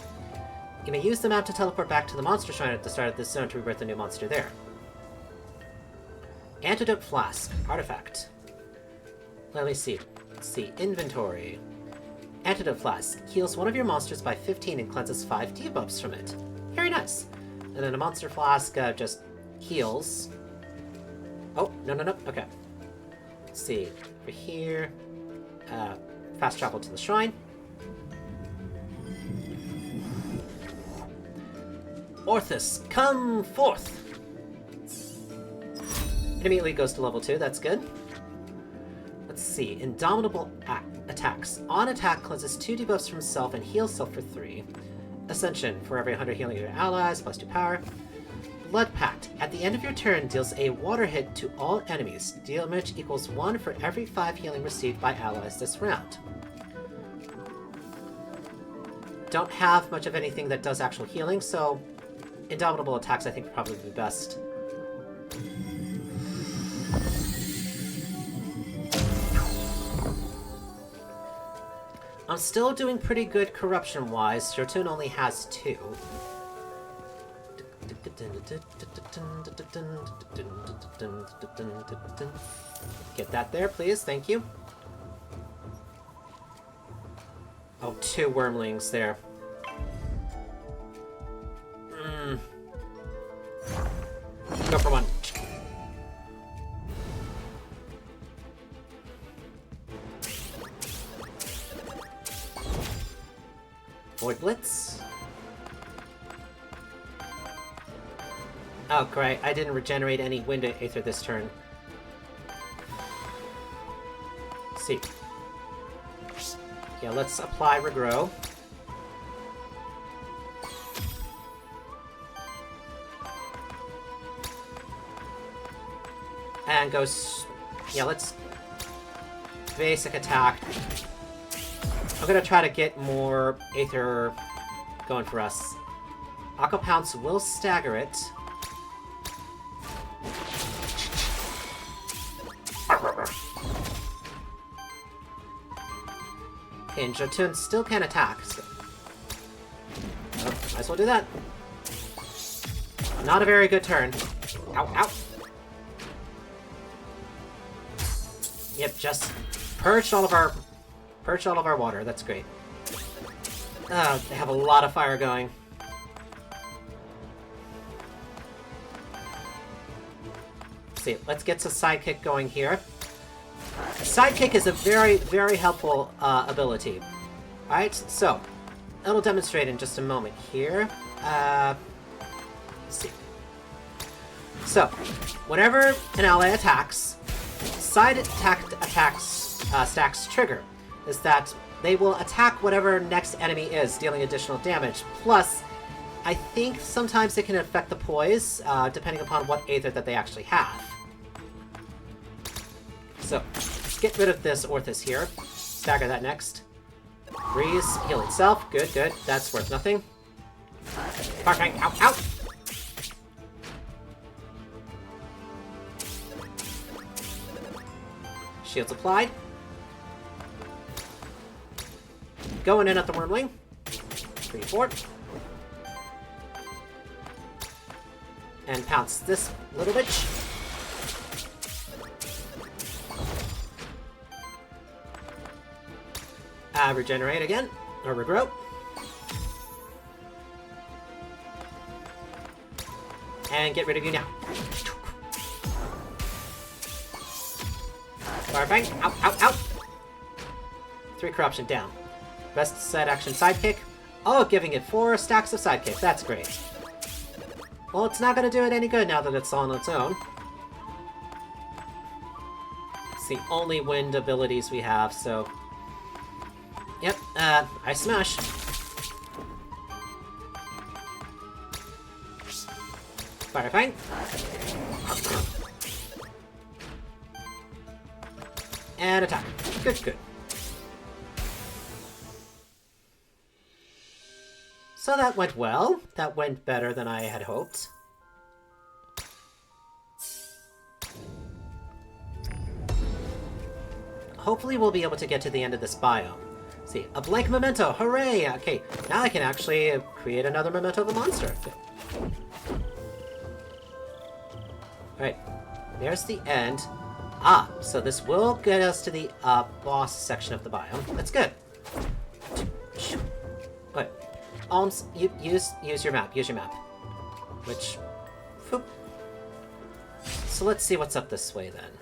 You may use the map to teleport back to the monster shrine at the start of this zone to rebirth a new monster there. Antidote Flask. Artifact. Let me see. Let's see. Inventory. Antidote Flask. Heals one of your monsters by 15 and cleanses 5 debuffs from it. Very nice. And then a Monster Flask just heals. Oh, no. Okay. Let's see. Over here. Fast travel to the shrine. Orthus, come forth! It immediately goes to level 2, that's good. Let's see, Indomitable attacks. On attack, cleanses 2 debuffs from self and heals self for 3. Ascension, for every 100 healing your allies, plus 2 power. Blood Pact, at the end of your turn, deals a water hit to all enemies. Damage equals 1 for every 5 healing received by allies this round. Don't have much of anything that does actual healing, so Indomitable attacks I think would probably be best. I'm still doing pretty good corruption-wise. Jotun only has 2. Get that there, please. Thank you. Oh, 2 wormlings there. Go for 1. Void Blitz. Oh, great. I didn't regenerate any Wind Aether this turn. Let's see. Yeah, let's apply Regrow. And goes... Yeah, let's... Basic attack. I'm gonna try to get more Aether going for us. Aqua Pounce will stagger it. Okay, and Jotun still can attack, so... Oh, might as well do that. Not a very good turn. Ow, ow! Yep, just purged all of our water. That's great. They have a lot of fire going. Let's see, let's get some Sidekick going here. Sidekick is a very, very helpful ability. Alright, so it'll demonstrate in just a moment here. Let's see. So, whenever an ally attacks, side attacks stacks trigger is that they will attack whatever next enemy is, dealing additional damage. Plus, I think sometimes it can affect the poise, depending upon what Aether that they actually have. So, let's get rid of this Orthus here. Stagger that next. Breeze, heal itself. Good, good. That's worth nothing. Bang, ow, ow! Shields applied. Going in at the Wormling. 3, 4. And pounce this little bitch. Regenerate again. Or regrow. And get rid of you now. Fire bang! Ow, ow, ow! 3 corruption down. Best side action sidekick. Oh, giving it 4 stacks of sidekick. That's great. Well, it's not gonna do it any good now that it's on its own. It's the only wind abilities we have, so... Yep, I smash. Fire fang. And attack. Good, good. So that went well. That went better than I had hoped. Hopefully we'll be able to get to the end of this biome. See, a blank memento! Hooray! Okay, now I can actually create another memento of a monster. Alright, there's the end. Ah, so this will get us to the boss section of the biome. That's good. Wait, use your map. Use your map. Which, whoop. So let's see what's up this way then.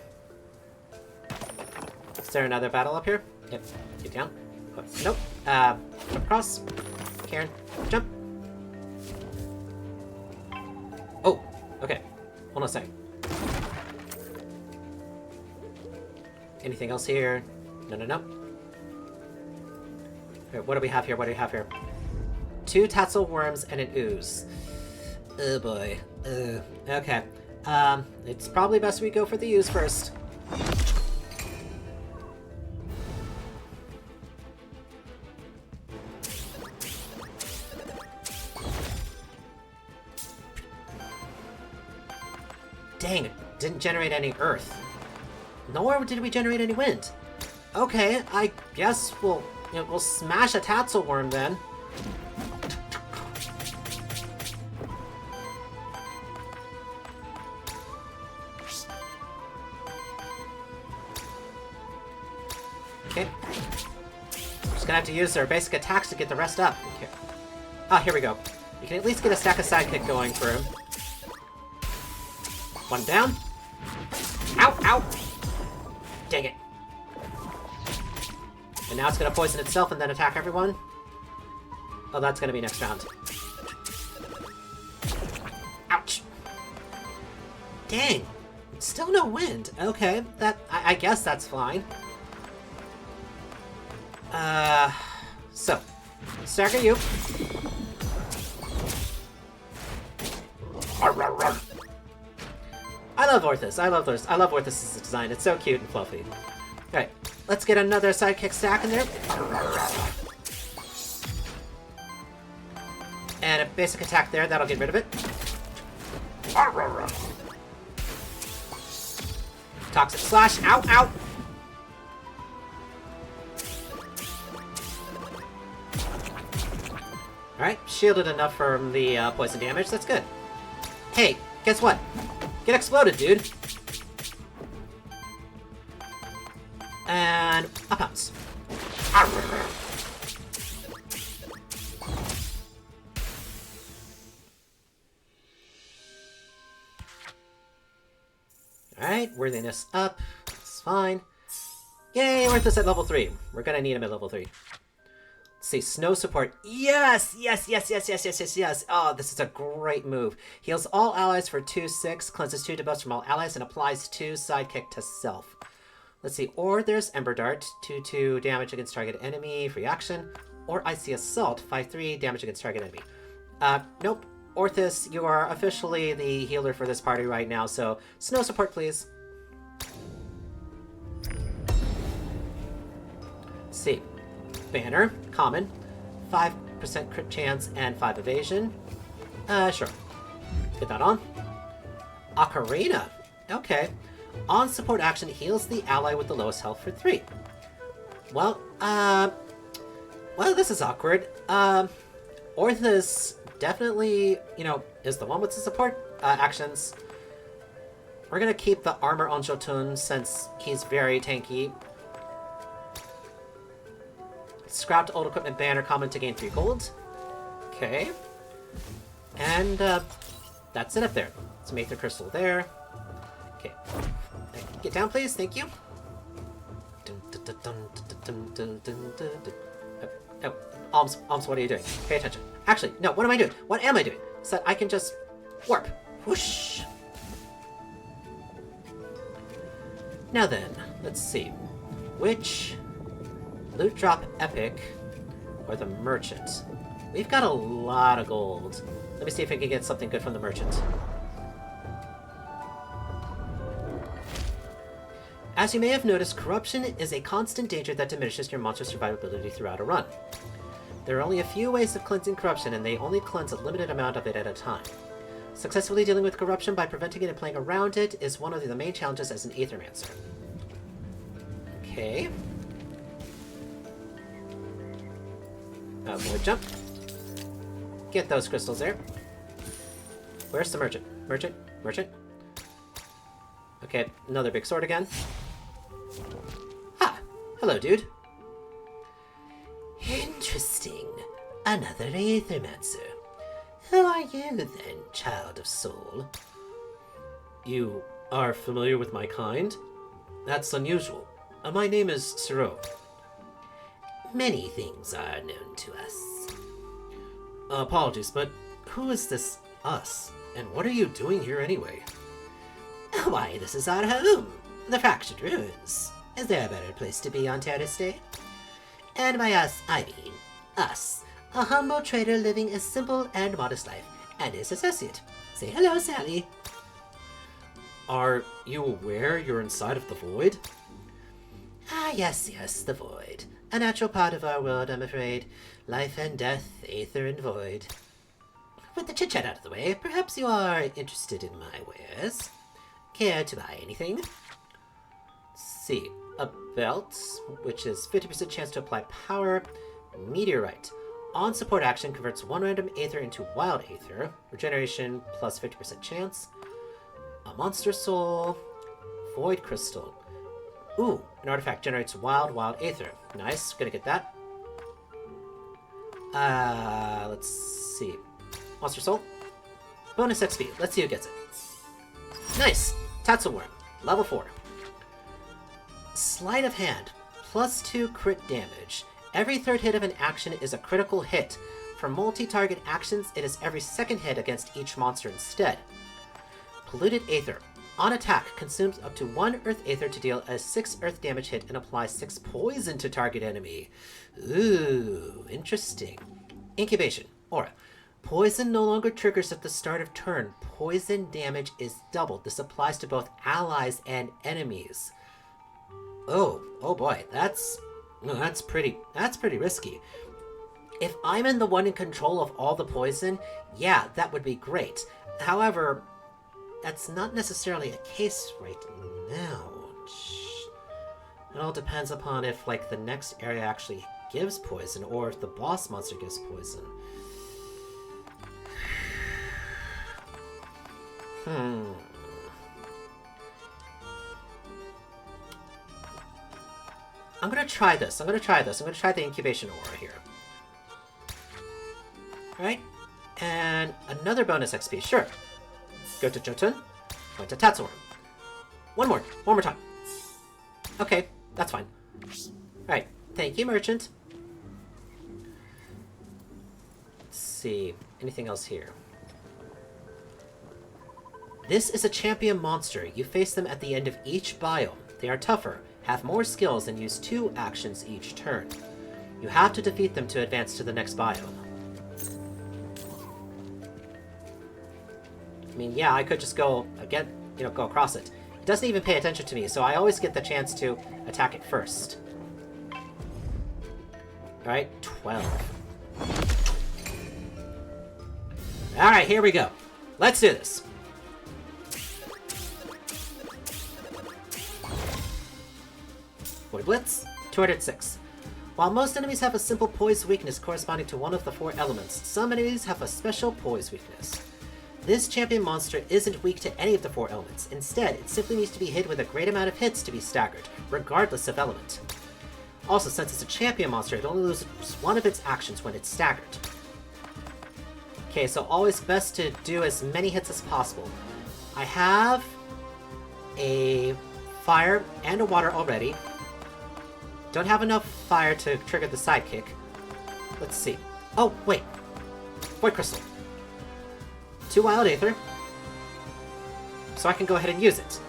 Is there another battle up here? Yep. Get down. Oh, nope. Jump across. Karen, jump. Oh, okay. Hold on a second. Anything else here? No, no, no. Okay, what do we have here? What do we have here? 2 tassel worms and an ooze. Oh boy. Okay. It's probably best we go for the ooze first. Dang, it didn't generate any earth. Nor did we generate any wind. Okay, I guess we'll smash a tassel worm then. Okay. Just gonna have to use our basic attacks to get the rest up. Okay. Ah, here we go. You can at least get a stack of sidekick going for him. 1 down. Ow, ow! Dang it. And now it's gonna poison itself and then attack everyone. Oh, that's gonna be next round. Ouch! Dang! Still no wind. Okay, I guess that's fine. So. Stagger you. I love Orthus. I love Orthus' design. It's so cute and fluffy. Alright, let's get another sidekick stack in there. And a basic attack there, that'll get rid of it. Toxic slash. Ow, ow! Alright, shielded enough from the poison damage. That's good. Hey, guess what? Get exploded, dude! And a pounce. Alright, worthiness up. That's fine. Yay, Orthus at level 3. We're gonna need him at level 3. Let's see, snow support. Yes! Yes, yes, yes, yes, yes, yes, yes. Oh, this is a great move. Heals all allies for 2/6, cleanses 2 debuffs from all allies, and applies 2 sidekick to self. Let's see, or there's Ember Dart, 2/2 damage against target enemy, free action. Or Icy Assault, 5/3 damage against target enemy. Nope. Orthus, you are officially the healer for this party right now, so snow support, please. Let's see. Banner, common, 5% crit chance and 5 evasion. Sure. Get that on. Ocarina. Okay. On support action, heals the ally with the lowest health for 3. Well, this is awkward. Orthus definitely, is the one with the support actions. We're gonna keep the armor on Jotun since he's very tanky. Scrapped old equipment banner, common to gain 3 gold. Okay. And, that's it up there. Let's make the crystal there. Okay. Get down, please. Thank you. Oh, Alms, what are you doing? Pay attention. Actually, no, what am I doing? What am I doing? So that I can just warp. Whoosh! Now then, let's see. Which loot drop epic or the merchant? We've got a lot of gold. Let me see if I can get something good from the merchant. As you may have noticed, corruption is a constant danger that diminishes your monster's survivability throughout a run. There are only a few ways of cleansing corruption, and they only cleanse a limited amount of it at a time. Successfully dealing with corruption by preventing it and playing around it is one of the main challenges as an Aethermancer. Okay. Void jump. Get those crystals there. Where's the merchant? Merchant? Okay, another big sword again. Ah! Hello, dude. Interesting. Another Aethermancer. Who are you, then, child of soul? You are familiar with my kind? That's unusual. My name is Siro. Many things are known to us. Apologies, but who is this us? And what are you doing here anyway? Why, this is our home, the Fractured Ruins. Is there a better place to be on Terrace Day? And by us, I mean us, a humble trader living a simple and modest life, and his associate. Say hello, Sally. Are you aware you're inside of the Void? Ah, yes, the Void. A natural part of our world, I'm afraid. Life and death, Aether and Void. With the chit-chat out of the way, perhaps you are interested in my wares. Care to buy anything? Let's see. A belt, which is 50% chance to apply power. Meteorite. On support action, converts one random Aether into wild Aether. Regeneration plus 50% chance. A monster soul. Void crystal. Ooh, an artifact generates wild Aether. Nice, gonna get that. Let's see. Monster soul. Bonus XP. Let's see who gets it. Nice! Tatsuworm. Level 4. Sleight of Hand. +2 crit damage. Every third hit of an action is a critical hit. For multi-target actions, it is every second hit against each monster instead. Polluted Aether. On attack, consumes up to 1 Earth Aether to deal a 6 Earth damage hit and apply 6 poison to target enemy. Ooh, interesting. Incubation. Aura. Poison no longer triggers at the start of turn. Poison damage is doubled. This applies to both allies and enemies. Oh boy, that's pretty risky. If I'm the one in control of all the poison, yeah, that would be great. However, that's not necessarily a case right now. It all depends upon if, like, the next area actually gives poison, or if the boss monster gives poison. I'm gonna try this. I'm gonna try the incubation aura here. Alright. And another bonus XP, sure. Go to Jotun. Go to Tatsuworm. One more time. Okay, that's fine. Alright, thank you, merchant. Let's see. Anything else here? This is a champion monster. You face them at the end of each biome. They are tougher, have more skills, and use 2 actions each turn. You have to defeat them to advance to the next biome. I mean, yeah, I could just go again, go across it. It doesn't even pay attention to me, so I always get the chance to attack it first. Alright, 12. Alright, here we go. Let's do this. Void Blitz, 206. While most enemies have a simple poise weakness corresponding to one of the 4 elements, some enemies have a special poise weakness. This champion monster isn't weak to any of the 4 elements. Instead, it simply needs to be hit with a great amount of hits to be staggered, regardless of element. Also, since it's a champion monster, it only loses one of its actions when it's staggered. Okay, so always best to do as many hits as possible. I have a fire and a water already. Don't have enough fire to trigger the sidekick. Let's see. Oh, wait. Void Crystal. 2 Wild Aether. So I can go ahead and use it.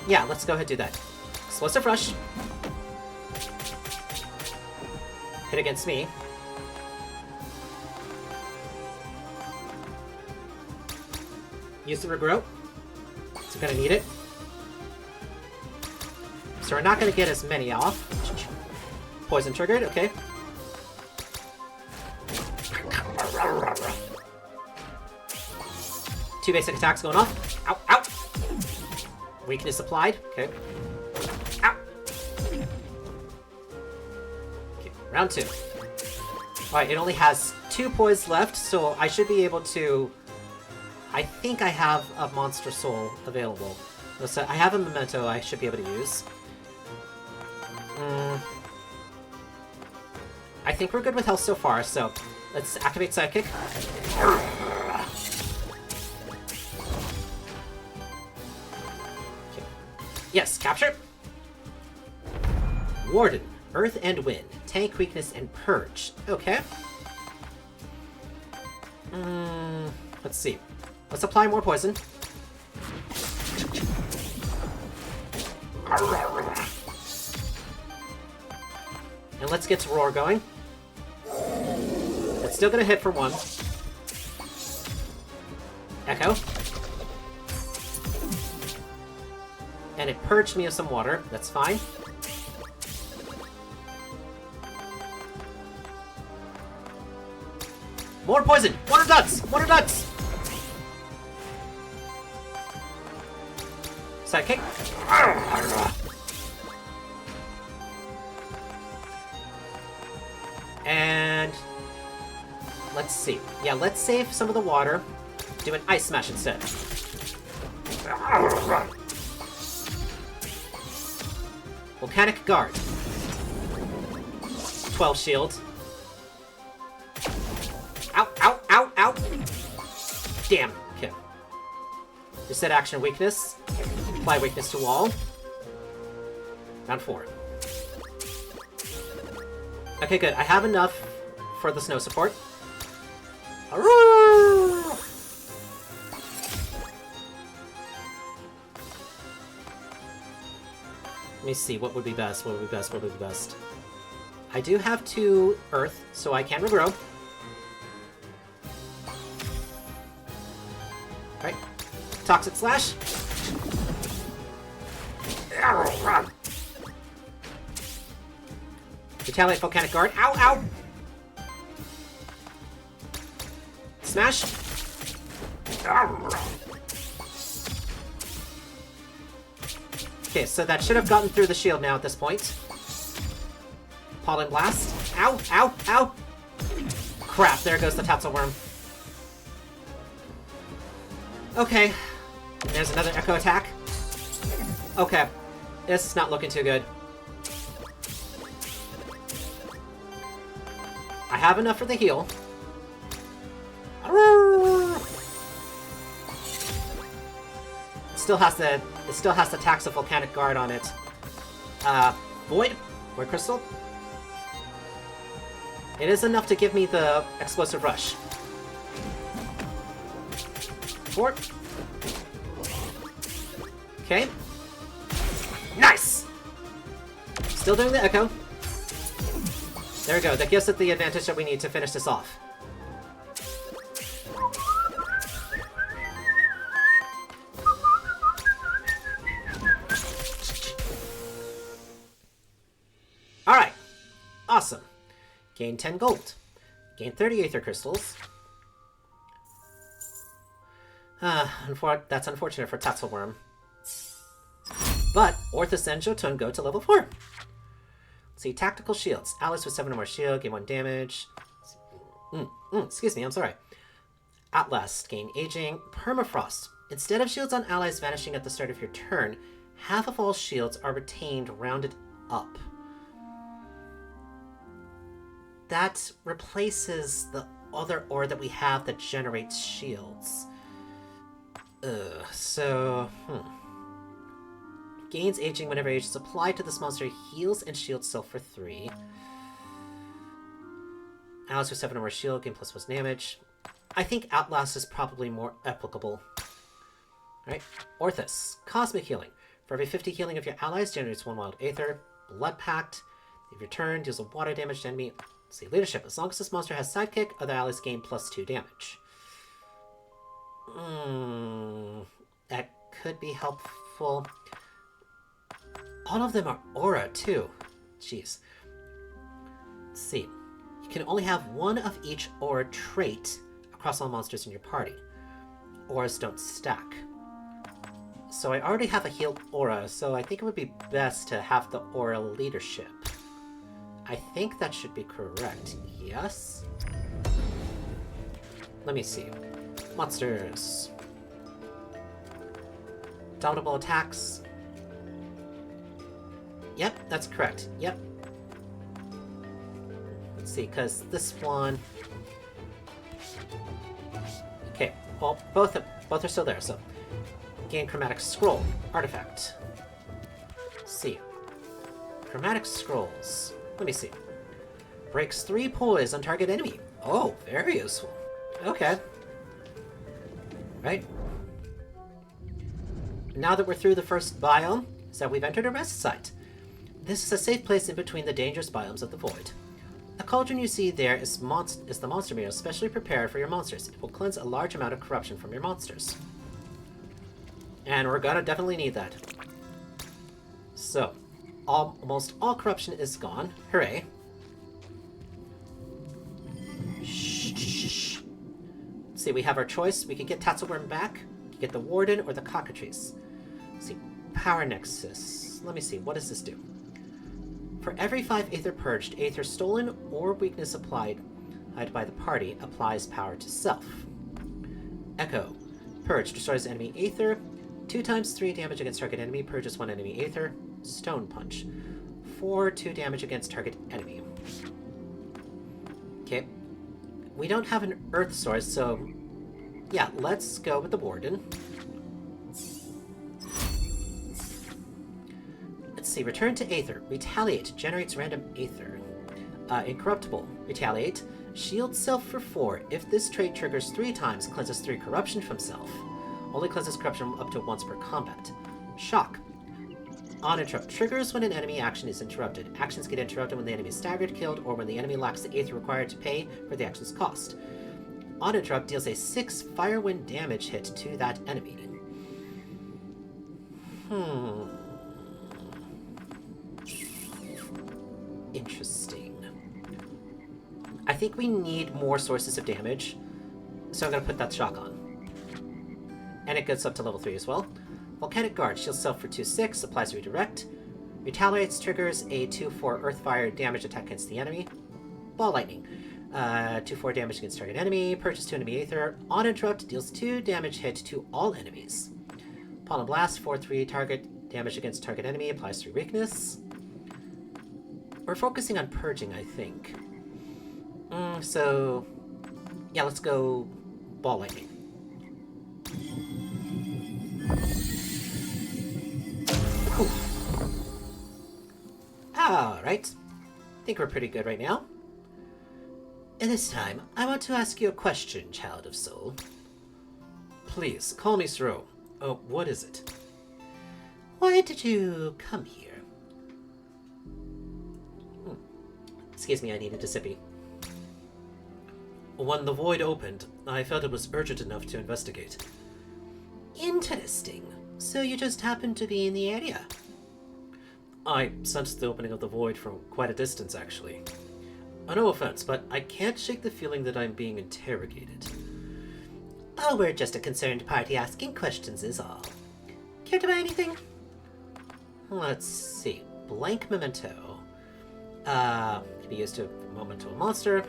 Yeah, let's go ahead and do that. Explosive Rush. Hit against me. Use the regrow. So I'm gonna need it. So we're not gonna get as many off. Poison triggered, okay. Two basic attacks going off. Ow, ow! Weakness applied, okay. Ow! Okay, round 2. Alright, it only has 2 poise left, so I should be able to... I think I have a Monster Soul available. So I have a Memento I should be able to use. I think we're good with health so far, so let's activate Sidekick. Okay. Yes, capture! Warden, Earth and Wind, Tank Weakness and Purge. Okay. Let's see. Let's apply more poison. And let's get to Roar going. It's still gonna hit for 1. Echo. And it purged me of some water. That's fine. More poison! Water ducks! Water ducks! Sidekick. And let's see. Yeah, let's save some of the water. Do an Ice Smash instead. Volcanic Guard. 12 shield. Ow, ow, ow, ow! Damn. Okay. Reset action weakness. Apply weakness to wall. Round 4. Okay, good. I have enough for the snow support. Let me see. What would be best? What would be best? What would be best? I do have 2 earth, so I can regrow. Alright. Toxic Slash. Retaliate Volcanic Guard. Ow, ow! Smash. Okay, so that should have gotten through the shield now at this point. Pollen Blast. Ow, ow, ow! Crap, there goes the Tatzelworm. Okay. There's another Echo attack. Okay. This is not looking too good. I have enough for the heal. It still has the tax of Volcanic Guard on it. Void Crystal. It is enough to give me the Explosive Rush. 4. Okay. Nice! Still doing the Echo. There we go. That gives it the advantage that we need to finish this off. Alright. Awesome. Gain 10 gold. Gain 30 Aether Crystals. That's unfortunate for Tatzelworm. But Orthus and Jotun go to level 4. Let's see, Tactical Shields. Allies with 7 or more shield, gain 1 damage. Excuse me, I'm sorry. Outlast, gain aging. Permafrost. Instead of shields on allies vanishing at the start of your turn, half of all shields are retained rounded up. That replaces the other ore that we have that generates shields. Gains aging whenever age is applied to this monster. Heals and shields self for 3. Allies with 7 or more shield, gain +1 damage. I think Outlast is probably more applicable. Alright, Orthus. Cosmic healing. For every 50 healing of your allies, generates 1 wild aether. Blood Pact. If your turn, deals a water damage to enemy. Let's see, Leadership. As long as this monster has sidekick, other allies gain +2 damage. That could be helpful. All of them are aura, too. Jeez. Let's see. You can only have one of each aura trait across all monsters in your party. Auras don't stack. So I already have a healed aura, so I think it would be best to have the aura leadership. I think that should be correct. Yes? Let me see. Monsters. Dominable attacks. Yep, that's correct. Yep. Let's see, because this one... Okay, well, both are still there, so... Gain Chromatic Scroll. Artifact. Let's see. Chromatic Scrolls. Let me see. Breaks 3 poise on target enemy. Oh, very useful. Okay. Right. Now that we're through the first biome, so we've entered a rest site. This is a safe place in between the dangerous biomes of the void. The cauldron you see there is the monster meal specially prepared for your monsters. It will cleanse a large amount of corruption from your monsters. And we're gonna definitely need that. So, almost all corruption is gone. Hooray. Shh. Let's see, we have our choice. We could get Tatzelworm back, we could get the Warden, or the Cockatrice. Let's see, Power Nexus. Let me see, what does this do? For every 5 Aether purged, Aether stolen or weakness applied by the party applies power to self. Echo. Purge destroys enemy Aether. 2 times 3 damage against target enemy, purges 1 enemy Aether. Stone Punch. 4, 2 damage against target enemy. Okay. We don't have an Earth source, so... Yeah, let's go with the Warden. Let's see, return to Aether. Retaliate. Generates random Aether. Incorruptible. Retaliate. Shield self for 4. If this trait triggers 3 times, cleanses 3 corruption from self. Only cleanses corruption up to once per combat. Shock. On interrupt triggers when an enemy action is interrupted. Actions get interrupted when the enemy is staggered, killed, or when the enemy lacks the Aether required to pay for the action's cost. On interrupt deals a 6 firewind damage hit to that enemy. Interesting. I think we need more sources of damage, so I'm going to put that shock on. And it goes up to level 3 as well. Volcanic Guard, shields self for 2/6, applies redirect. Retaliates, triggers a 2/4 Earthfire damage attack against the enemy. Ball Lightning, 2/4 damage against target enemy, purges 2 enemy Aether. On interrupt, deals 2 damage hit to all enemies. Pollen Blast, 4/3 target damage against target enemy, applies 3 weakness. We're focusing on purging, I think. So, yeah, let's go Ball Lightning. Alright. I think we're pretty good right now. And this time, I want to ask you a question, Child of Soul. Please, call me through. Oh, what is it? Why did you come here? Excuse me, I needed a sippy. When the void opened, I felt it was urgent enough to investigate. Interesting. So you just happened to be in the area? I sensed the opening of the void from quite a distance, actually. No offense, but I can't shake the feeling that I'm being interrogated. Oh, we're just a concerned party asking questions is all. Care to buy anything? Let's see. Blank Memento. Can be used to memento a monster.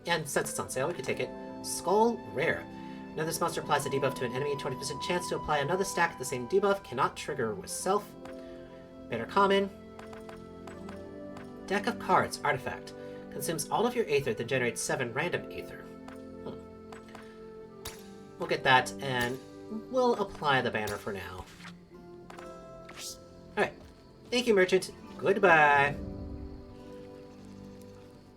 And since it's on sale, we could take it. Skull Rare. Now this monster applies a debuff to an enemy, 20% chance to apply another stack of the same debuff, cannot trigger with self. Better common. Deck of cards, artifact. Consumes all of your Aether, then generates 7 random Aether. We'll get that, and we'll apply the banner for now. Thank you, merchant. Goodbye.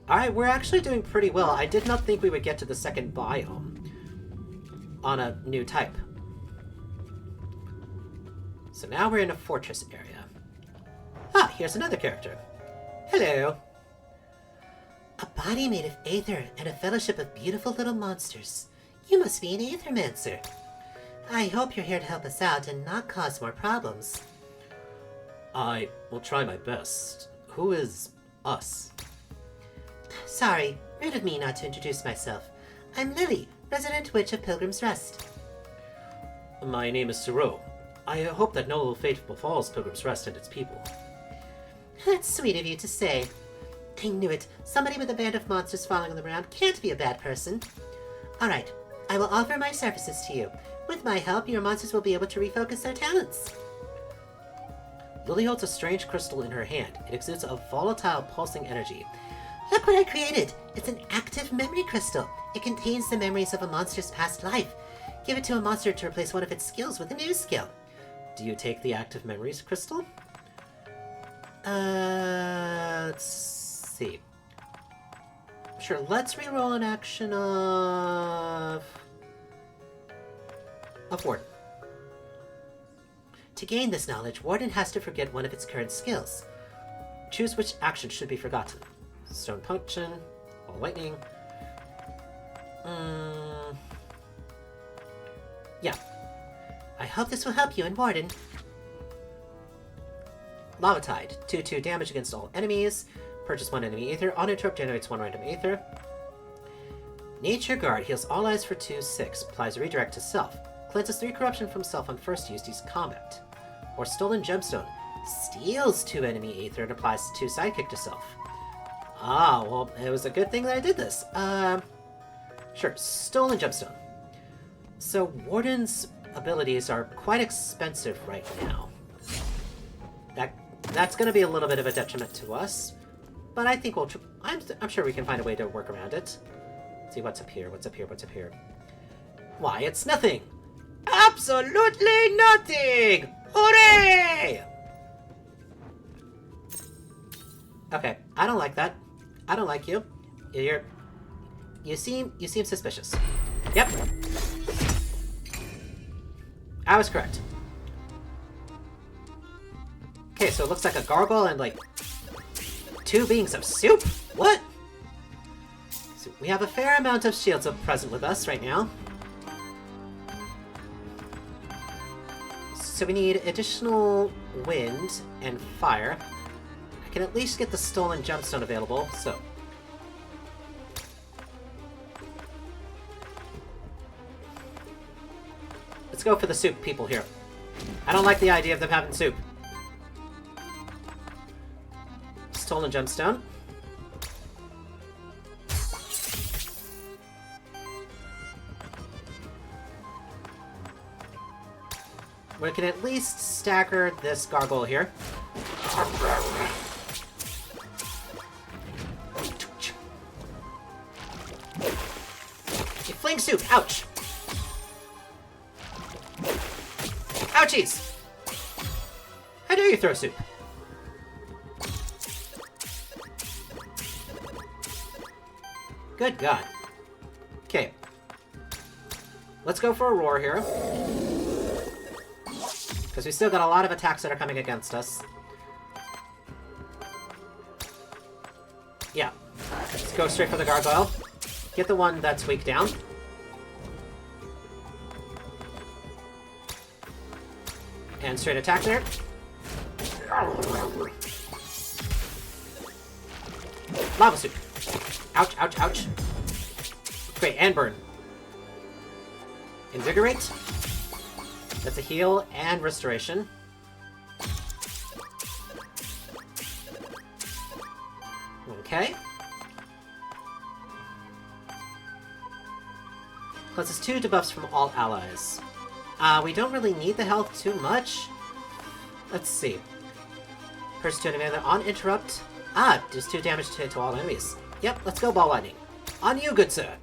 Alright, we're actually doing pretty well. I did not think we would get to the second biome on a new type. So now we're in a fortress area. Ah, here's another character. Hello. A body made of aether and a fellowship of beautiful little monsters. You must be an Aethermancer. I hope you're here to help us out and not cause more problems. I will try my best. Who is us? Sorry, rude of me not to introduce myself. I'm Lily, resident witch of Pilgrim's Rest. My name is Siro. I hope that no fate befalls Pilgrim's Rest and its people. That's sweet of you to say. I knew it. Somebody with a band of monsters following them around can't be a bad person. Alright, I will offer my services to you. With my help, your monsters will be able to refocus their talents. Lily holds a strange crystal in her hand. It exudes a volatile, pulsing energy. Look what I created! It's an active memory crystal. It contains the memories of a monster's past life. Give it to a monster to replace one of its skills with a new skill. Do you take the active memories crystal? Let's see. Sure, let's reroll an action of Warden. To gain this knowledge, Warden has to forget one of its current skills. Choose which action should be forgotten. Stone Punction, Ball Lightning. Yeah. I hope this will help you in Warden. Lava Tide. 2/2 damage against all enemies. Purchase 1 enemy Aether. On interrupt generates 1 random Aether. Nature Guard heals all lives for 2/6. Applies redirect to self. Cleanses 3 corruption from self on first use these combat. Or Stolen Gemstone. Steals 2 enemy Aether and applies 2 sidekick to self. Ah, well, it was a good thing that I did this. Sure, Stolen Gemstone. So, Warden's abilities are quite expensive right now. That's going to be a little bit of a detriment to us, but I think we'll... I'm sure we can find a way to work around it. Let's see what's up here, what's up here, what's up here. Why, it's nothing! Absolutely nothing! Hooray! Okay, I don't like that. I don't like you. You seem suspicious. Yep. I was correct. Okay, so it looks like a gargoyle and like 2 beings of soup? What? So we have a fair amount of shields present with us right now. So we need additional wind and fire. I can at least get the Stolen Gemstone available, so... Let's go for the soup people here. I don't like the idea of them having soup. Stolen Gemstone. We can at least stagger this gargoyle here. You fling soup! Ouch! Ouchies! How dare you throw soup? Good God. Okay. Let's go for a roar here. Because we still got a lot of attacks that are coming against us. Yeah. Let's go straight for the gargoyle. Get the one that's weak down. And straight attack there. Lava soup. Ouch, ouch, ouch. Great, and burn. Invigorate. That's a heal and restoration. Okay. Causes 2 debuffs from all allies. We don't really need the health too much. Let's see. Purchase 2 enemy on interrupt. Ah, does 2 damage to all enemies. Yep, let's go ball lightning. On you, good sir.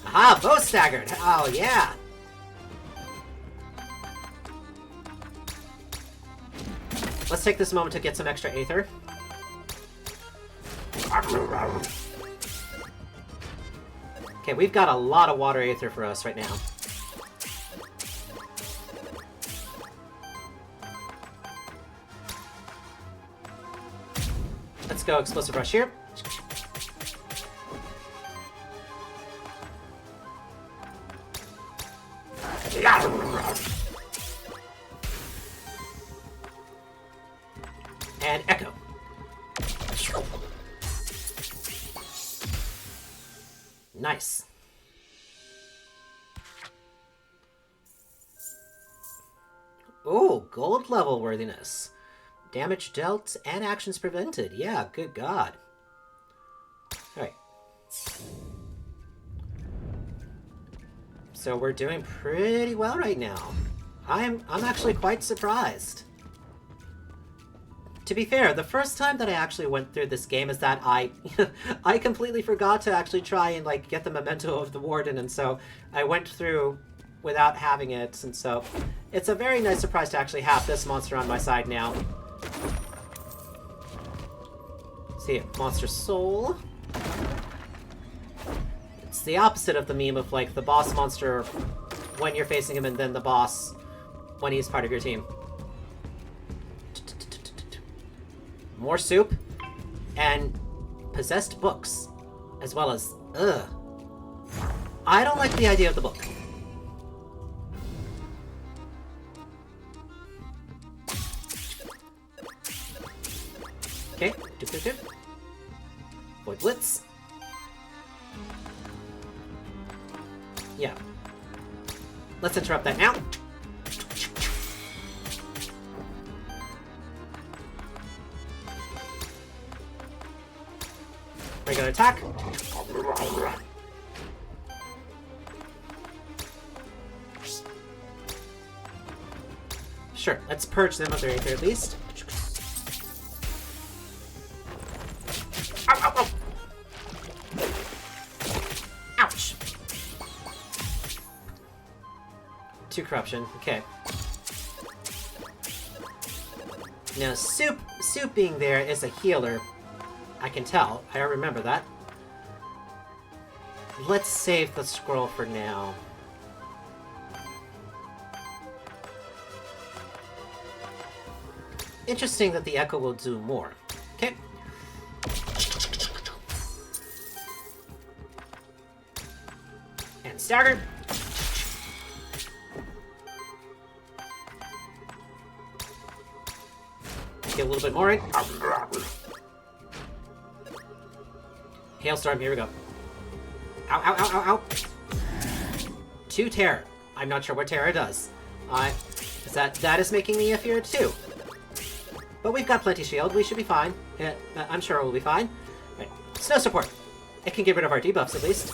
Aha, bow staggered. Oh, yeah. Let's take this moment to get some extra Aether. Okay, we've got a lot of water Aether for us right now. Let's go Explosive Rush here. And Echo. Nice. Oh, gold level worthiness. Damage dealt and actions prevented. Yeah, good god. Alright. So we're doing pretty well right now. I'm actually quite surprised. To be fair, the first time that I actually went through this game is that I I completely forgot to actually try and like get the memento of the warden, and so I went through without having it, and so it's a very nice surprise to actually have this monster on my side now. See it, monster soul. It's the opposite of the meme of like the boss monster when you're facing him and then the boss when he's part of your team. More soup and possessed books, as well as I don't like the idea of the book. Okay, Void Blitz. Yeah. Let's interrupt that now. Regular attack. Sure, let's purge them of their Aether at least. Ow, ow, ow. Ouch. 2 corruption, okay. Now, Soup being there is a healer. I can tell. I remember that. Let's save the scroll for now. Interesting that the Echo will do more. Okay. And stagger. Get a little bit more in. Hailstorm, here we go. Ow, ow, ow, ow, ow. 2 terror. I'm not sure what terror does. That is making me a fear too. But we've got plenty shield. We should be fine. I'm sure we'll be fine. Right. Snow support. It can get rid of our debuffs at least.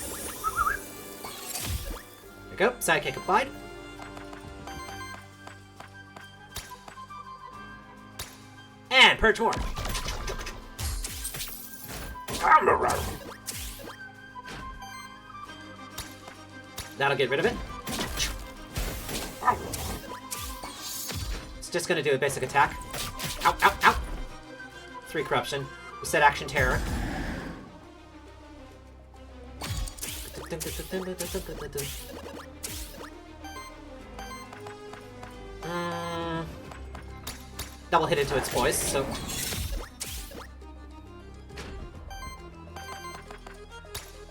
There we go. Sidekick applied. And purge more. That'll get rid of it. It's just gonna do a basic attack. Ow, ow, ow! 3 corruption. Reset action terror. Double hit into its voice, so...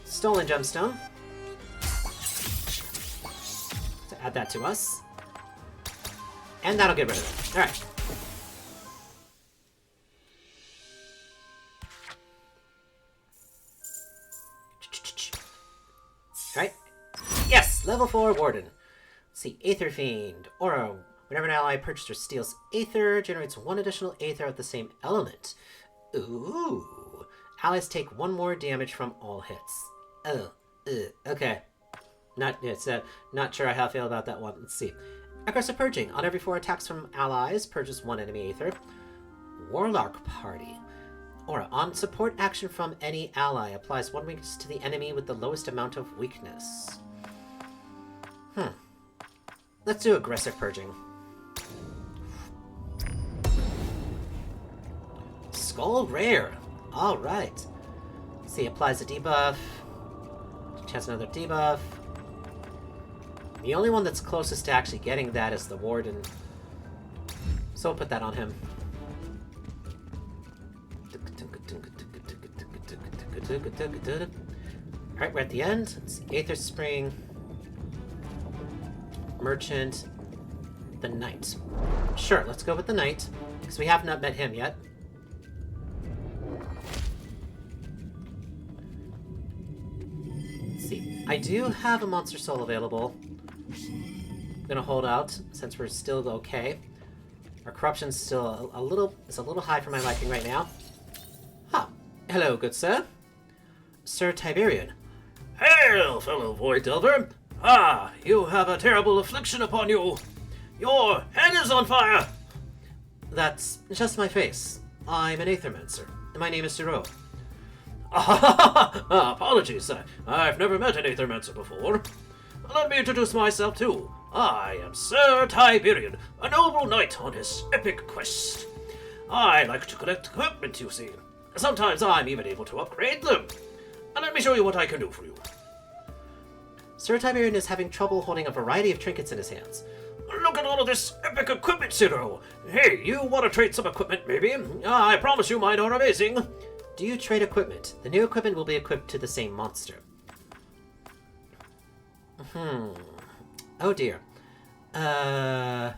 Stolen gemstone. To add that to us. And that'll get rid of it. Alright. Alright. Yes! Level 4 Warden. Let's see. Aether Fiend. Aura. Whenever an ally purchases or steals Aether, generates 1 additional Aether of the same element. Ooh. Allies take 1 more damage from all hits. Okay. Not sure how I feel about that one. Let's see. Aggressive Purging. On every 4 attacks from allies, purges 1 enemy Aether. Warlock Party. Aura. On support action from any ally, applies 1 weakness to the enemy with the lowest amount of weakness. Let's do Aggressive Purging. all rare. Alright. See, applies a debuff. Chance another debuff. The only one that's closest to actually getting that is the Warden. So we'll put that on him. Alright, we're at the end. It's Aether Spring. Merchant. The Knight. Sure, let's go with the Knight. Because we have not met him yet. Let's see. I do have a Monster Soul available. I'm gonna hold out since we're still okay. Our corruption's still a little high for my liking right now. Ah, hello, good sir. Sir Tiberian. Hail, fellow Void Delver! Ah, you have a terrible affliction upon you. Your head is on fire! That's just my face. I'm an Aethermancer, and my name is Zero. Apologies, sir. I've never met an Aethermancer before. Let me introduce myself too. I am Sir Tiberian, a noble knight on his epic quest. I like to collect equipment, you see. Sometimes I'm even able to upgrade them. And let me show you what I can do for you. Sir Tiberian is having trouble holding a variety of trinkets in his hands. Look at all of this epic equipment, Zero. Hey, you want to trade some equipment, maybe? I promise you mine are amazing. Do you trade equipment? The new equipment will be equipped to the same monster. Oh dear. Let's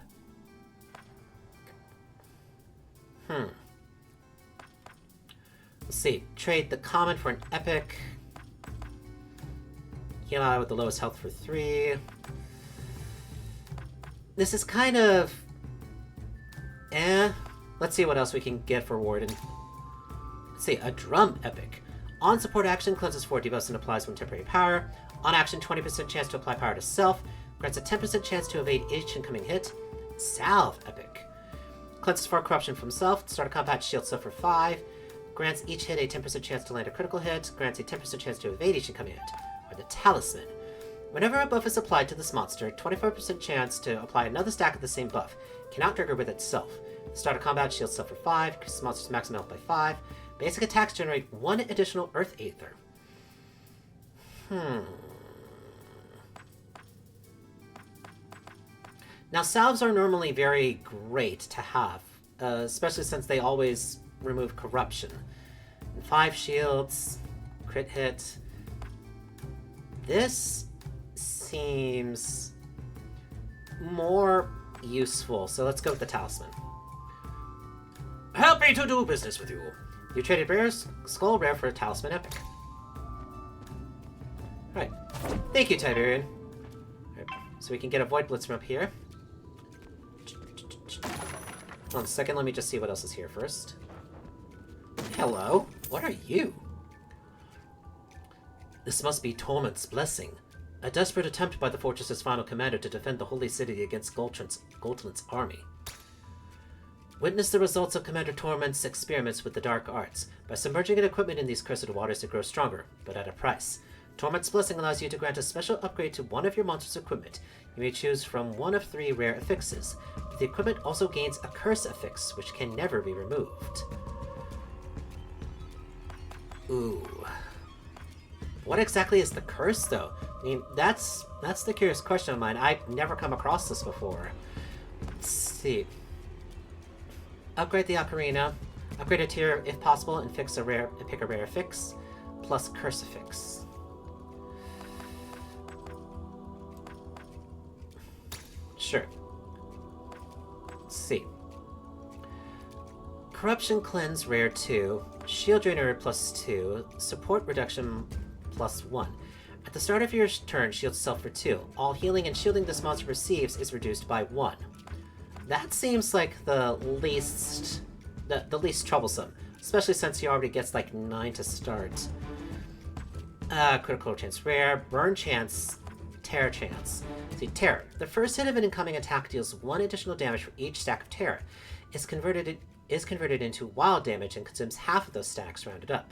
see. Trade the common for an epic. Heal out with the lowest health for 3. This is kind of... Let's see what else we can get for Warden. Let's see. A drum epic. On support action, cleanses 4 debuffs and applies 1 temporary power. On action, 20% chance to apply power to self. Grants a 10% chance to evade each incoming hit. Salve epic. Cleanses 4 corruption from self. Start a combat shield self for 5. Grants each hit a 10% chance to land a critical hit. Grants a 10% chance to evade each incoming hit. Or the talisman. Whenever a buff is applied to this monster, 25% chance to apply another stack of the same buff. Cannot trigger with itself. Start a combat shield self for 5. Increases monster's maximum health by 5. Basic attacks generate 1 additional Earth Aether. Now, salves are normally very great to have, especially since they always remove corruption. 5 shields, crit hit. This seems more useful, so let's go with the talisman. Happy to do business with you. You traded rare skull rare for a talisman epic. Alright. Thank you, Tiberian. Right. So we can get a Void Blitz from up here. Hold on a second, let me just see what else is here first. Hello? What are you? This must be Torment's blessing. A desperate attempt by the fortress's final commander to defend the holy city against Goltlin's army. Witness the results of Commander Torment's experiments with the dark arts. By submerging an equipment in these cursed waters, it grows stronger, but at a price. Torment's blessing allows you to grant a special upgrade to one of your monster's equipment. You may choose from one of 3 rare affixes. But the equipment also gains a curse affix, which can never be removed. Ooh. What exactly is the curse, though? I mean, that's the curious question of mine. I've never come across this before. Let's see. Upgrade the ocarina. Upgrade a tier if possible, and pick a rare affix, plus curse affix. Sure. Let's see. Corruption Cleanse rare 2, Shield Drainer plus 2, Support Reduction plus 1. At the start of your turn, shield self for 2. All healing and shielding this monster receives is reduced by 1. That seems like the least troublesome, especially since he already gets like 9 to start. Critical chance rare, burn chance, terror chance. See, terror. The first hit of an incoming attack deals 1 additional damage for each stack of terror. Is converted into wild damage and consumes half of those stacks rounded up.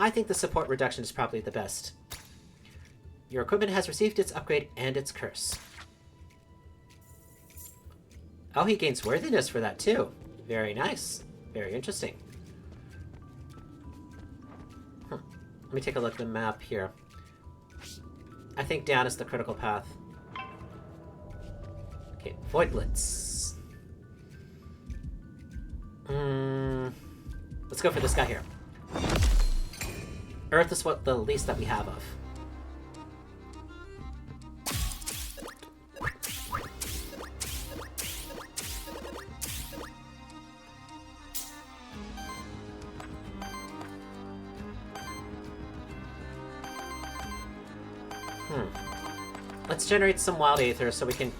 I think the support reduction is probably the best. Your equipment has received its upgrade and its curse. Oh, he gains worthiness for that too. Very nice. Very interesting. Let me take a look at the map here. I think down is the critical path. Okay, Void Blitz. Let's go for this guy here. Earth is what the least that we have of. Let's generate some wild aether so we can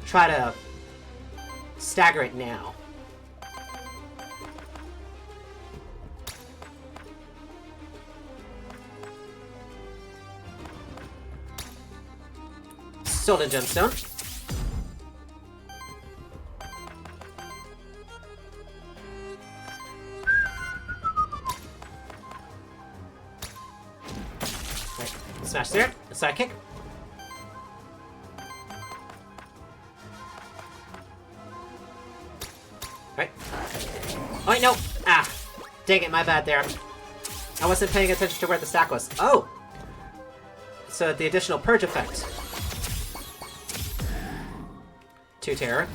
try to stagger it now. Stolen gemstone. Right. Smash there. A sidekick. Right. Oh, wait, no! Ah! Dang it, my bad there. I wasn't paying attention to where the stack was. Oh! So, the additional purge effect. 2 terror.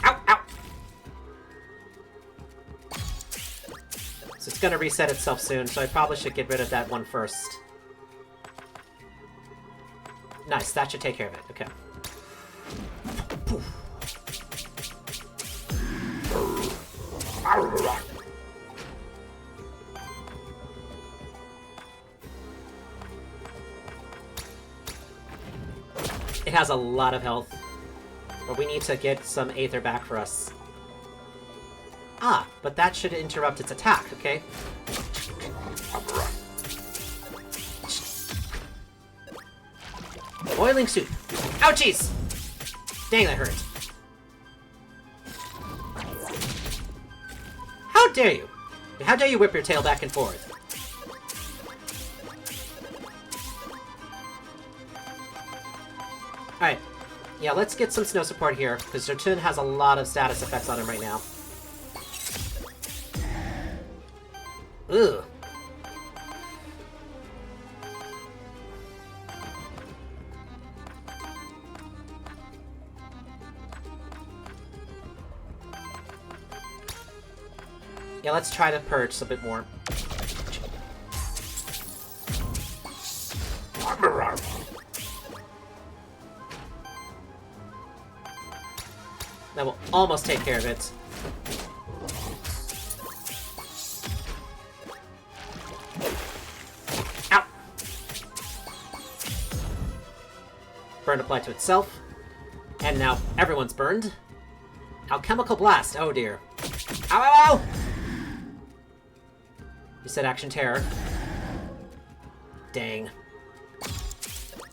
Ow! Ow! So it's gonna reset itself soon, so I probably should get rid of that one first. Nice, that should take care of it. Okay. It has a lot of health. But we need to get some Aether back for us. Ah, but that should interrupt its attack, okay? Boiling soup. Ouchies! Dang, that hurt. How dare you? How dare you whip your tail back and forth? Alright. Yeah, let's get some snow support here, because Zertun has a lot of status effects on him right now. Ugh. Yeah, let's try to purge a bit more. That will almost take care of it. Ow! Burn applied to itself. And now everyone's burned. Alchemical Blast. Oh dear. Ow, ow, ow! You said action terror. Dang.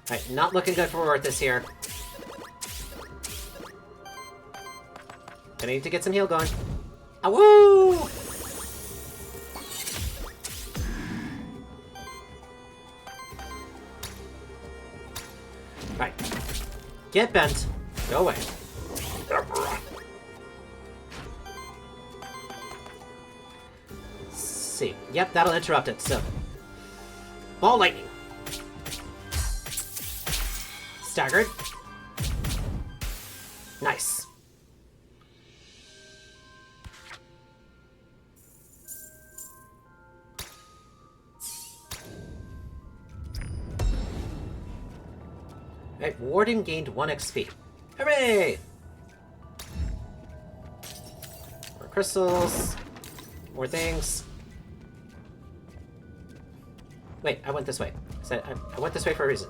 Alright, not looking good for Orthus here. Gonna need to get some heal going. Ah, woo! Right. Get bent. Go away. See. Yep, that'll interrupt it, so. Ball lightning. Staggered. Nice. Right, Warden gained 1 XP. Hooray! More crystals. More things. Wait, I went this way. I went this way for a reason.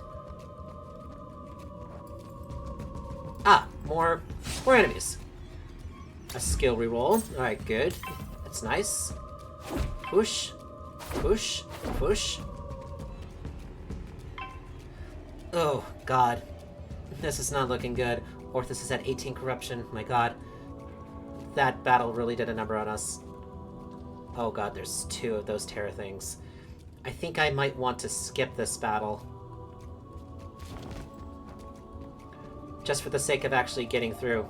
Ah, more enemies. A skill reroll. Alright, good. That's nice. Push. Push. Push. Oh, God. This is not looking good. Orthus is at 18 corruption. My God. That battle really did a number on us. Oh God, there's 2 of those terror things. I think I might want to skip this battle. Just for the sake of actually getting through.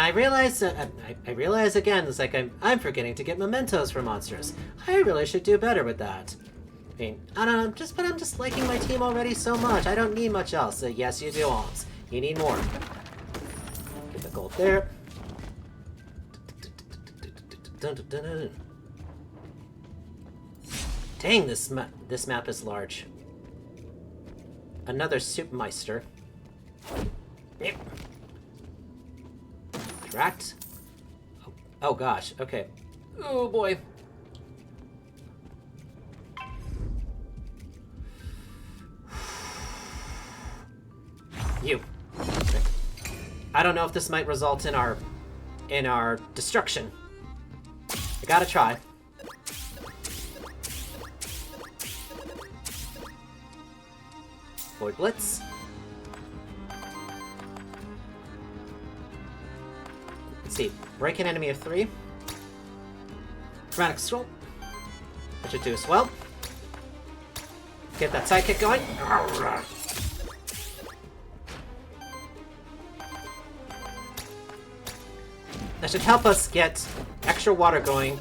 I realize I realize again, it's like I'm forgetting to get mementos for monsters. I really should do better with that. I mean, I don't know, but I'm just liking my team already so much. I don't need much else. So yes, you do, Alms. You need more. Get the gold there. Dang, this map is large. Another Soupmeister. Yep. Interact. Oh gosh, okay. Oh boy. You. Okay. I don't know if this might result in our destruction. I gotta try. Void Blitz. Let's see. Break an enemy of 3. Chromatic Scroll. That should do us well. Get that sidekick going. That should help us get extra water going.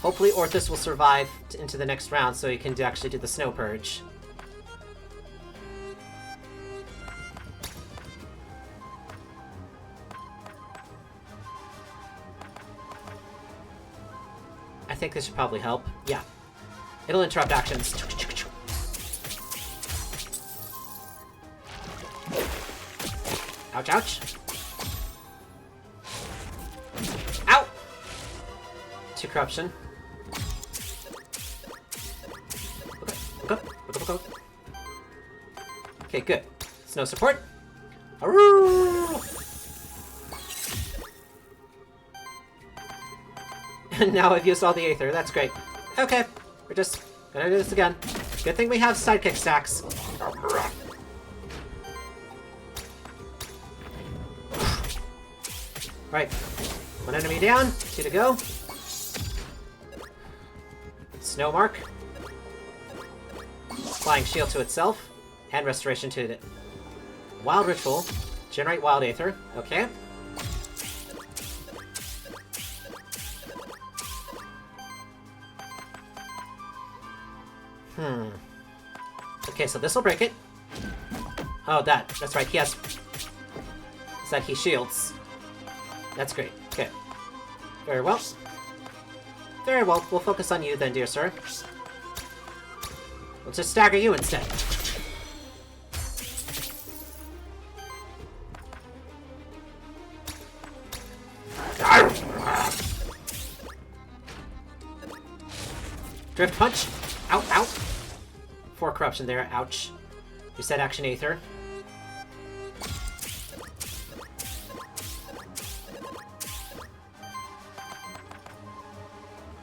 Hopefully Orthus will survive into the next round so he can actually do the Snow Purge. I think this should probably help. Yeah. It'll interrupt actions. Ouch, ouch. Ow! 2 corruption. Okay, good. Snow support. Aroo! And now I've used all the Aether. That's great. Okay, we're just gonna do this again. Good thing we have sidekick stacks. Right. 1 enemy down. 2 to go. Snow Mark. Applying shield to itself. And restoration to it. Wild Ritual. Generate Wild Aether. Okay. Okay, so this will break it. Oh, that's right. He has... Is that he shields? That's great. Okay. Very well. Very well. We'll focus on you then, dear sir. We'll just stagger you instead. Drift Punch. Ow, ow. 4 corruption there. Ouch. Reset action Aether.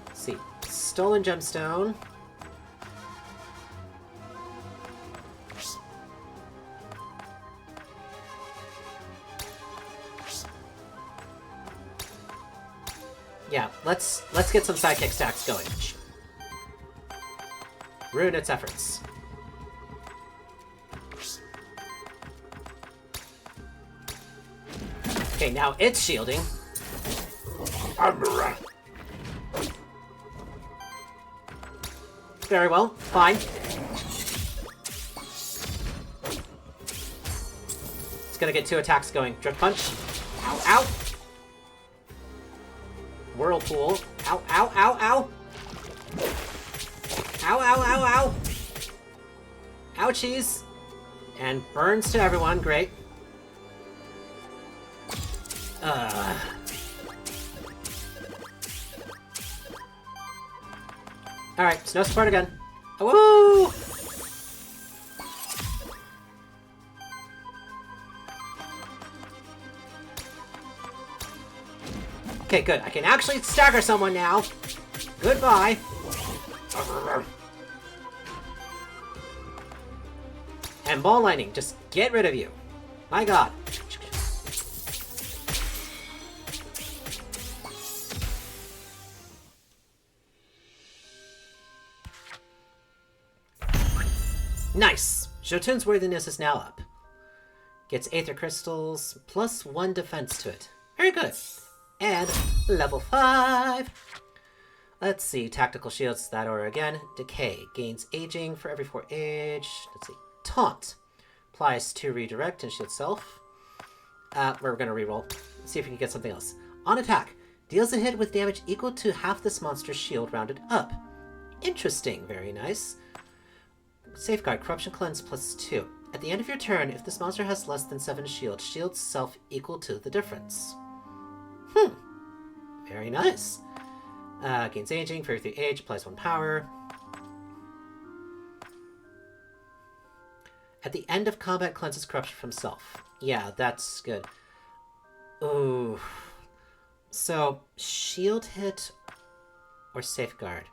Let's see. Stolen Gemstone. Yeah, let's get some sidekick stacks going. Ruin its efforts. Okay, now it's shielding. Very well, fine. It's gonna get 2 attacks going. Drift Punch. Ow, ow. Whirlpool. Ow, ow, ow, ow. Ow, ow, ow, ow. Ouchies. And burns to everyone. Great. Alright, Snow Support again. Woo! Okay, good. I can actually stagger someone now. Goodbye. And Ball Lightning, just get rid of you. My god. Nice! Jotun's worthiness is now up. Gets Aether Crystals, plus 1 defense to it. Very good. And level 5. Let's see. Tactical shields, that order again. Decay. Gains aging for every 4 age. Let's see. Taunt. Applies to redirect and shield self. We're going to reroll. See if we can get something else. On attack. Deals a hit with damage equal to half this monster's shield rounded up. Interesting. Very nice. Safeguard. Corruption Cleanse +2. At the end of your turn, if this monster has less than 7 shield, shield self equal to the difference. Very nice. Gains aging for every 3 age, applies 1 power. At the end of combat, cleanses corruption from self. Yeah, that's good. Ooh. So, shield hit or safeguard.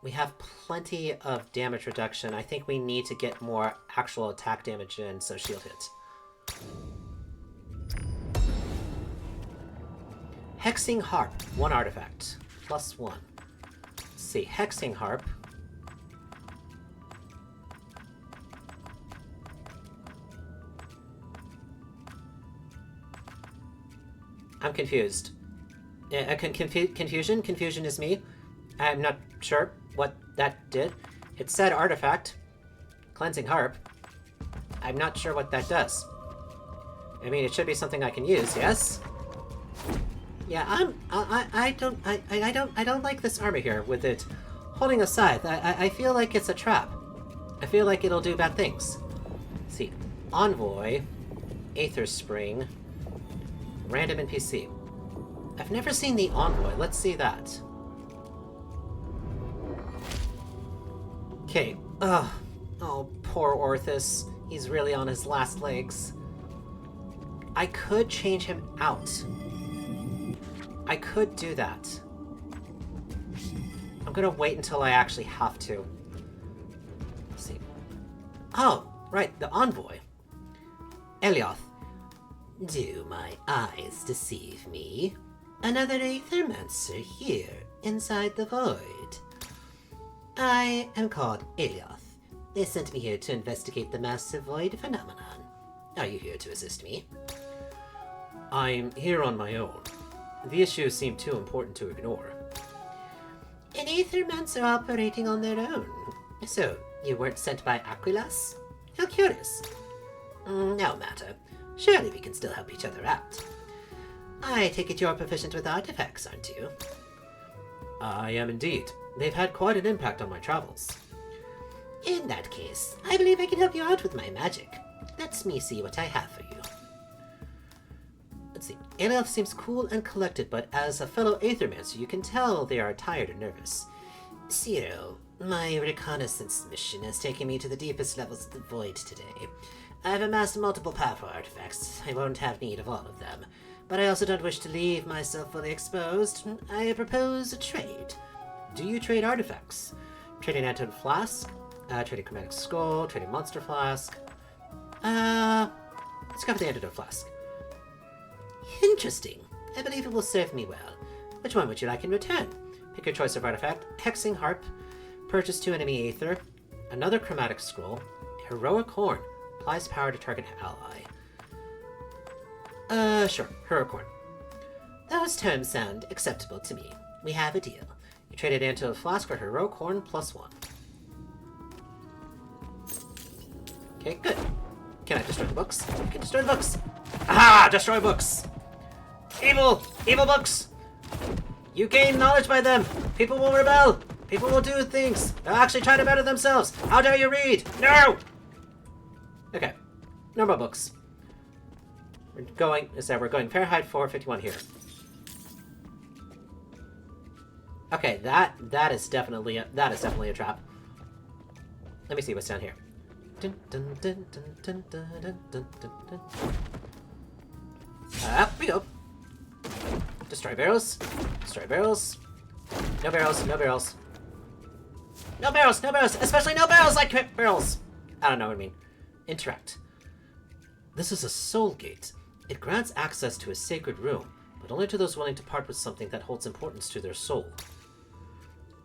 We have plenty of damage reduction. I think we need to get more actual attack damage in, so shield hit. Hexing Harp. 1 artifact. +1. Let's see. Hexing Harp. I'm confused. Confusion? Confusion is me. I'm not sure what that did. It said artifact. Cleansing Harp. I'm not sure what that does. I mean, it should be something I can use, yes? Yeah, I don't like this armor here with it holding a scythe. I feel like it's a trap. I feel like it'll do bad things. Let's see. Envoy. Aether Spring. Random NPC. I've never seen the Envoy. Let's see that. Okay. Ugh. Oh, poor Orthus. He's really on his last legs. I could change him out. I could do that. I'm gonna wait until I actually have to. Let's see. Oh, right, the Envoy. Elioth. Do my eyes deceive me? Another Aethermancer here, inside the void. I am called Elioth. They sent me here to investigate the massive void phenomenon. Are you here to assist me? I'm here on my own. The issues seem too important to ignore. An Aethermancer operating on their own. So, you weren't sent by Aquilas? How curious. No matter. Surely we can still help each other out. I take it you're proficient with artifacts, aren't you? I am indeed. They've had quite an impact on my travels. In that case, I believe I can help you out with my magic. Let me see what I have for you. Let's see. Elioth seems cool and collected, but as a fellow Aethermancer, you can tell they are tired and nervous. Cyril, my reconnaissance mission has taken me to the deepest levels of the void today. I've amassed multiple powerful artifacts. I won't have need of all of them. But I also don't wish to leave myself fully exposed. I propose a trade. Do you trade artifacts? Trading Antidote Flask, trading Chromatic Skull, trading Monster Flask. Let's go for the Antidote Flask. Interesting. I believe it will serve me well. Which one would you like in return? Pick your choice of artifact. Hexing Harp. Purchase 2 enemy Aether. Another Chromatic Scroll. Heroic Horn. Applies power to target ally. Sure. Heroic Horn. Those terms sound acceptable to me. We have a deal. You traded Antidote Flask for Heroic Horn +1. Okay, good. Can I destroy the books? I can destroy the books! Aha! Destroy books! Evil! Evil books! You gain knowledge by them! People will rebel! People will do things! They'll actually try to better themselves! How dare you read! No! Okay. No more books. We're going Fahrenheit 451 here. Okay, that is definitely a trap. Let me see what's down here. Dun, dun, dun, dun, dun, dun, dun, dun, dun, dun. Up we go. Destroy barrels. Destroy barrels. No barrels. No barrels. No barrels. No barrels. Especially no barrels like barrels. I don't know what I mean. Interact. This is a soul gate. It grants access to a sacred room, but only to those willing to part with something that holds importance to their soul.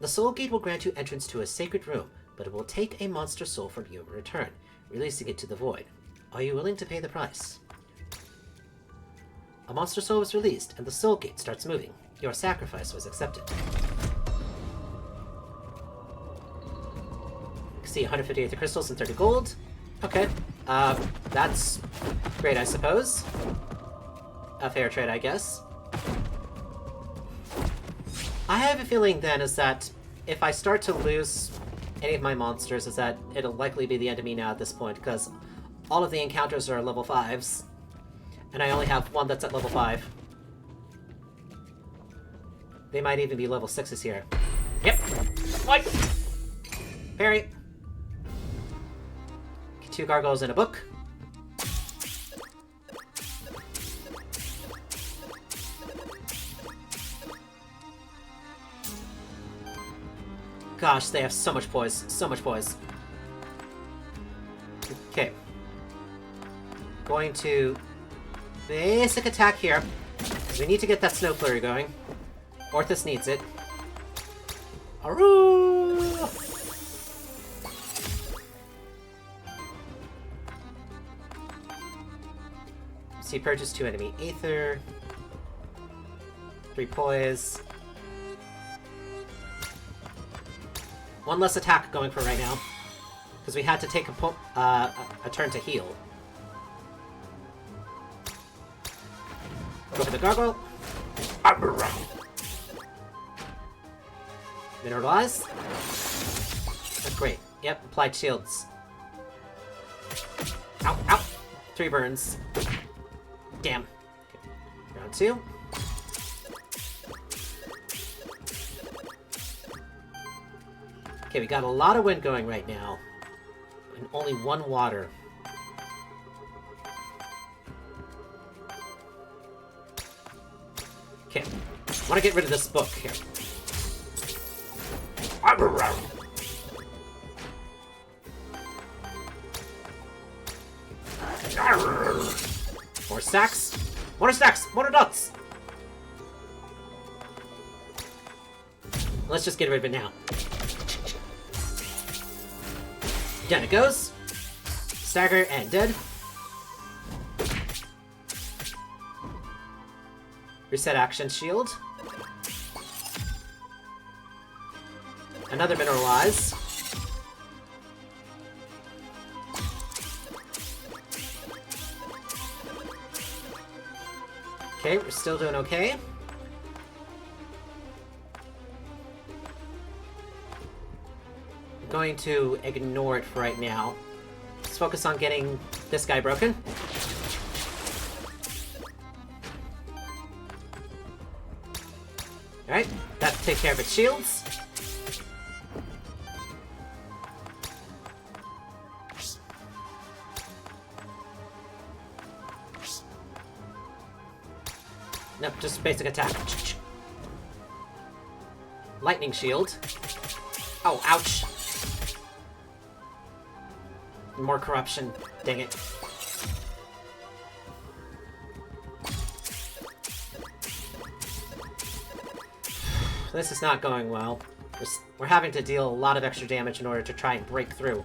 The soul gate will grant you entrance to a sacred room, but it will take a monster soul from you in return, releasing it to the void. Are you willing to pay the price? A monster soul was released, and the soul gate starts moving. Your sacrifice was accepted. See, 150 Aether crystals and 30 gold. Okay. That's great, I suppose. A fair trade, I guess. I have a feeling, then, is that if I start to lose any of my monsters, is that it'll likely be the end of me now at this point, because all of the encounters are level 5s, and I only have one that's at level 5. They might even be level 6s here. Yep! What? Parry! 2 gargoyles in a book. Gosh, they have so much poise. So much poise. Okay. Going to basic attack here. We need to get that snow flurry going. Orthus needs it. Aroo! See, purchase 2 enemy Aether. 3 poise. 1 less attack going for right now. Because we had to take a turn to heal. Go for the gargoyle. Mineralize. That's great. Yep, applied shields. Ow, ow. 3 burns. Damn. Okay. Round 2. Okay, we got a lot of wind going right now. And only 1 water. Okay. I want to get rid of this book here. More stacks. More stacks. More nuts. Let's just get rid of it now. Down it goes. Stagger and dead. Reset action shield. Another mineralize. Okay, we're still doing okay. I'm going to ignore it for right now. Let's focus on getting this guy broken. Alright, that take care of its shields. Nope, just basic attack. Lightning shield. Oh, ouch. More corruption. Dang it. This is not going well. We're having to deal a lot of extra damage in order to try and break through.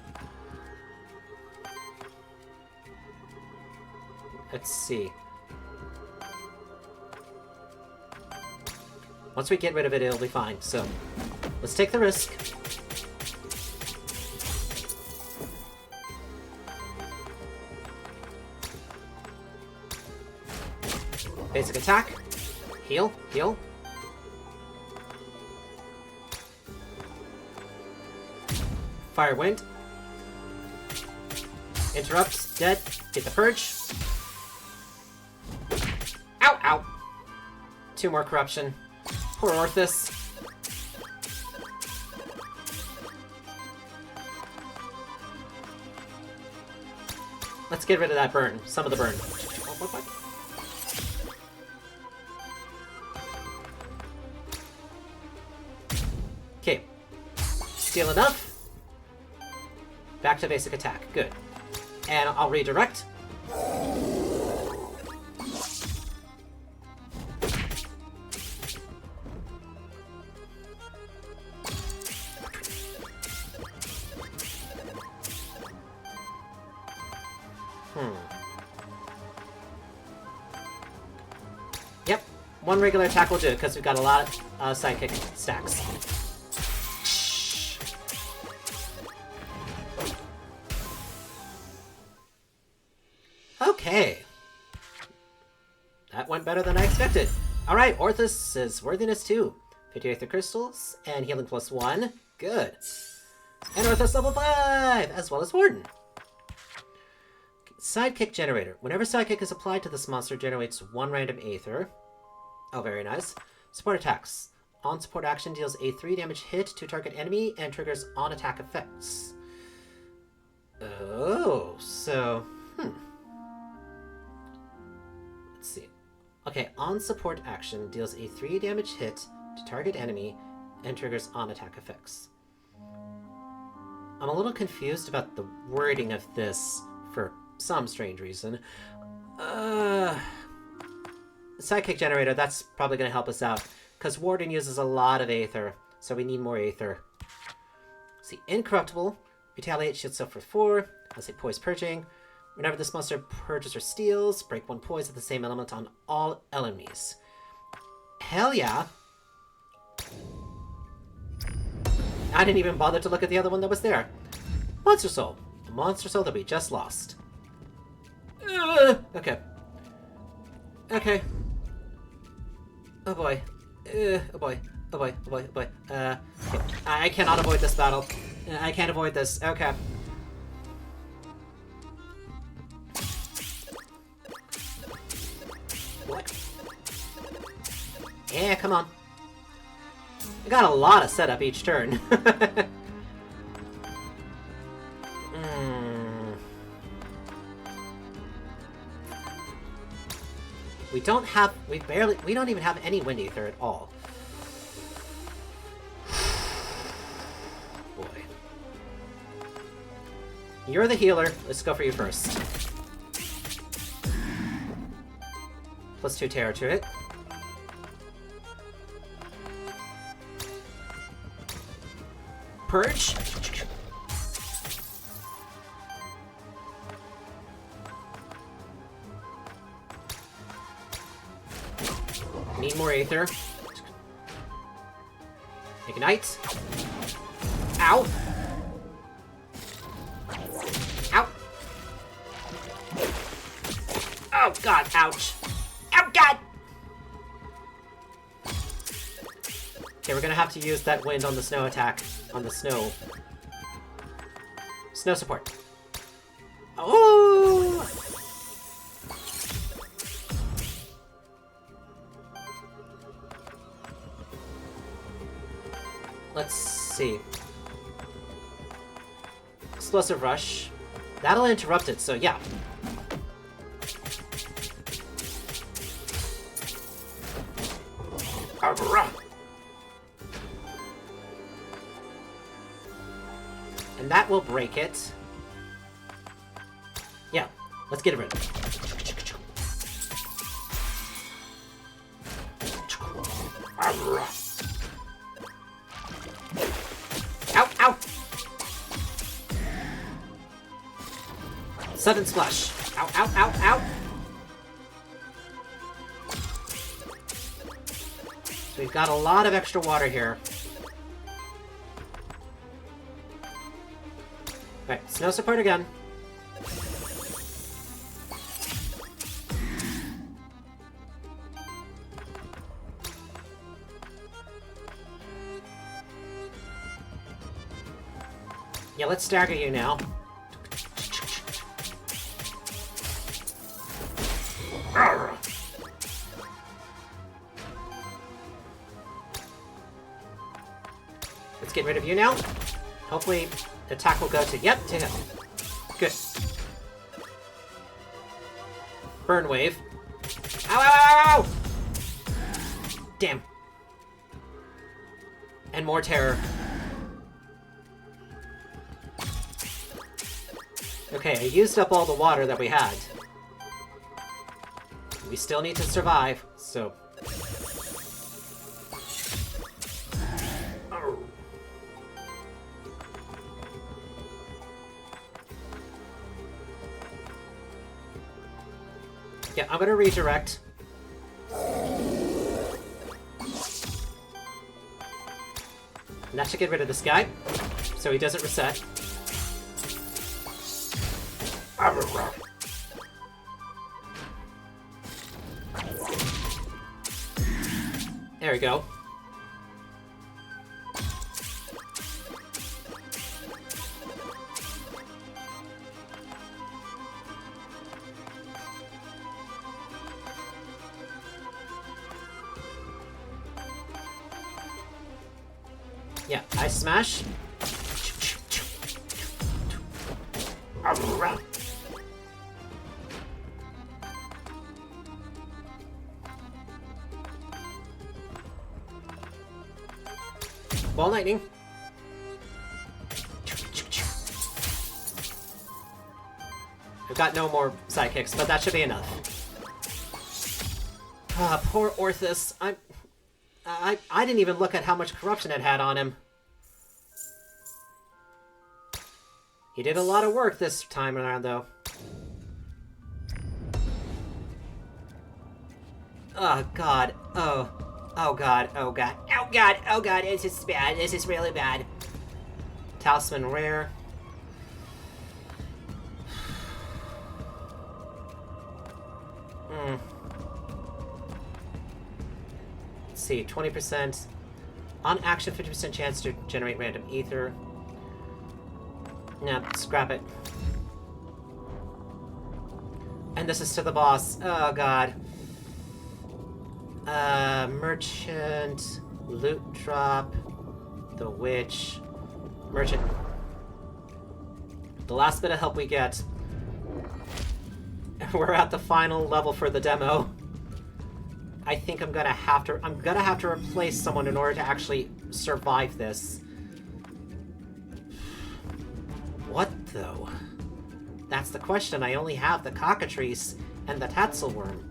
Let's see. Once we get rid of it, it'll be fine. So, let's take the risk. Basic attack. Heal. Heal. Fire wind. Interrupts. Dead. Get the purge. Ow, ow. 2 more corruption. Poor Orthus. Let's get rid of that burn. Some of the burn. Okay. Steal enough. Back to basic attack. Good. And I'll redirect. one regular attack will do it, because we've got a lot of sidekick stacks. Okay. That went better than I expected. Alright, Orthus' worthiness 2. 50 Aether Crystals, and healing +1. Good. And Orthos level 5, as well as Warden. Sidekick generator. Whenever sidekick is applied to this monster, generates 1 random Aether. Oh, very nice. Support attacks. On support action, deals a 3 damage hit to target enemy and triggers on attack effects. Oh, so... Let's see. Okay, on support action, deals a 3 damage hit to target enemy and triggers on attack effects. I'm a little confused about the wording of this for some strange reason. Sidekick generator, that's probably going to help us out, because Warden uses a lot of Aether, so we need more Aether. See, Incorruptible, Retaliate, shield self for 4, I'll say Poise Purging. Whenever this monster purges or steals, break 1 poise of the same element on all enemies. Hell yeah! I didn't even bother to look at the other one that was there. Monster Soul. The Monster Soul that we just lost. Okay. Okay. Oh boy. Oh boy. Oh boy. Oh boy. Oh boy. Okay. I cannot avoid this battle. I can't avoid this. Okay. What? Yeah, come on. I got a lot of setup each turn. We don't even have any Wind Aether at all. Boy. You're the healer. Let's go for you first. +2 terror to it. Purge. Need more Aether. Ignite. Ow. Ow. Oh god, ouch. Oh god! Okay, we're gonna have to use that wind on the snow attack. On the snow. Snow support. Oh! Let's see. Explosive Rush. That'll interrupt it, so yeah. And that will break it. Yeah, let's get rid of it. Ow, ow! Sudden Splash. Ow, ow, ow, ow! So we've got a lot of extra water here. Alright, snow support again. Yeah, let's stagger you now. Let's get rid of you now. Hopefully, the attack will go to... Yep, to him. Good. Burn wave. Ow, ow, ow, ow! Damn. And more terror. Okay, I used up all the water that we had. We still need to survive, so... Yeah, I'm gonna redirect. And that should get rid of this guy, so he doesn't reset. There we go. Yeah, Ice Smash. Ball Lightning. We've got no more sidekicks, but that should be enough. Ah, poor Orthus. I didn't even look at how much corruption it had on him. He did a lot of work this time around, though. Oh, God. Oh. Oh, God. Oh, God. Oh, God. Oh, God. This is bad. This is really bad. Talisman Rare. Let's see. 20%. On action, 50% chance to generate random ether. Nah, scrap it. And this is to the boss. Oh, God. Merchant, loot drop, the witch, merchant. The last bit of help we get. We're at the final level for the demo. I think I'm gonna have to replace someone in order to actually survive this. What though? That's the question. I only have the cockatrice and the Tatzelworm.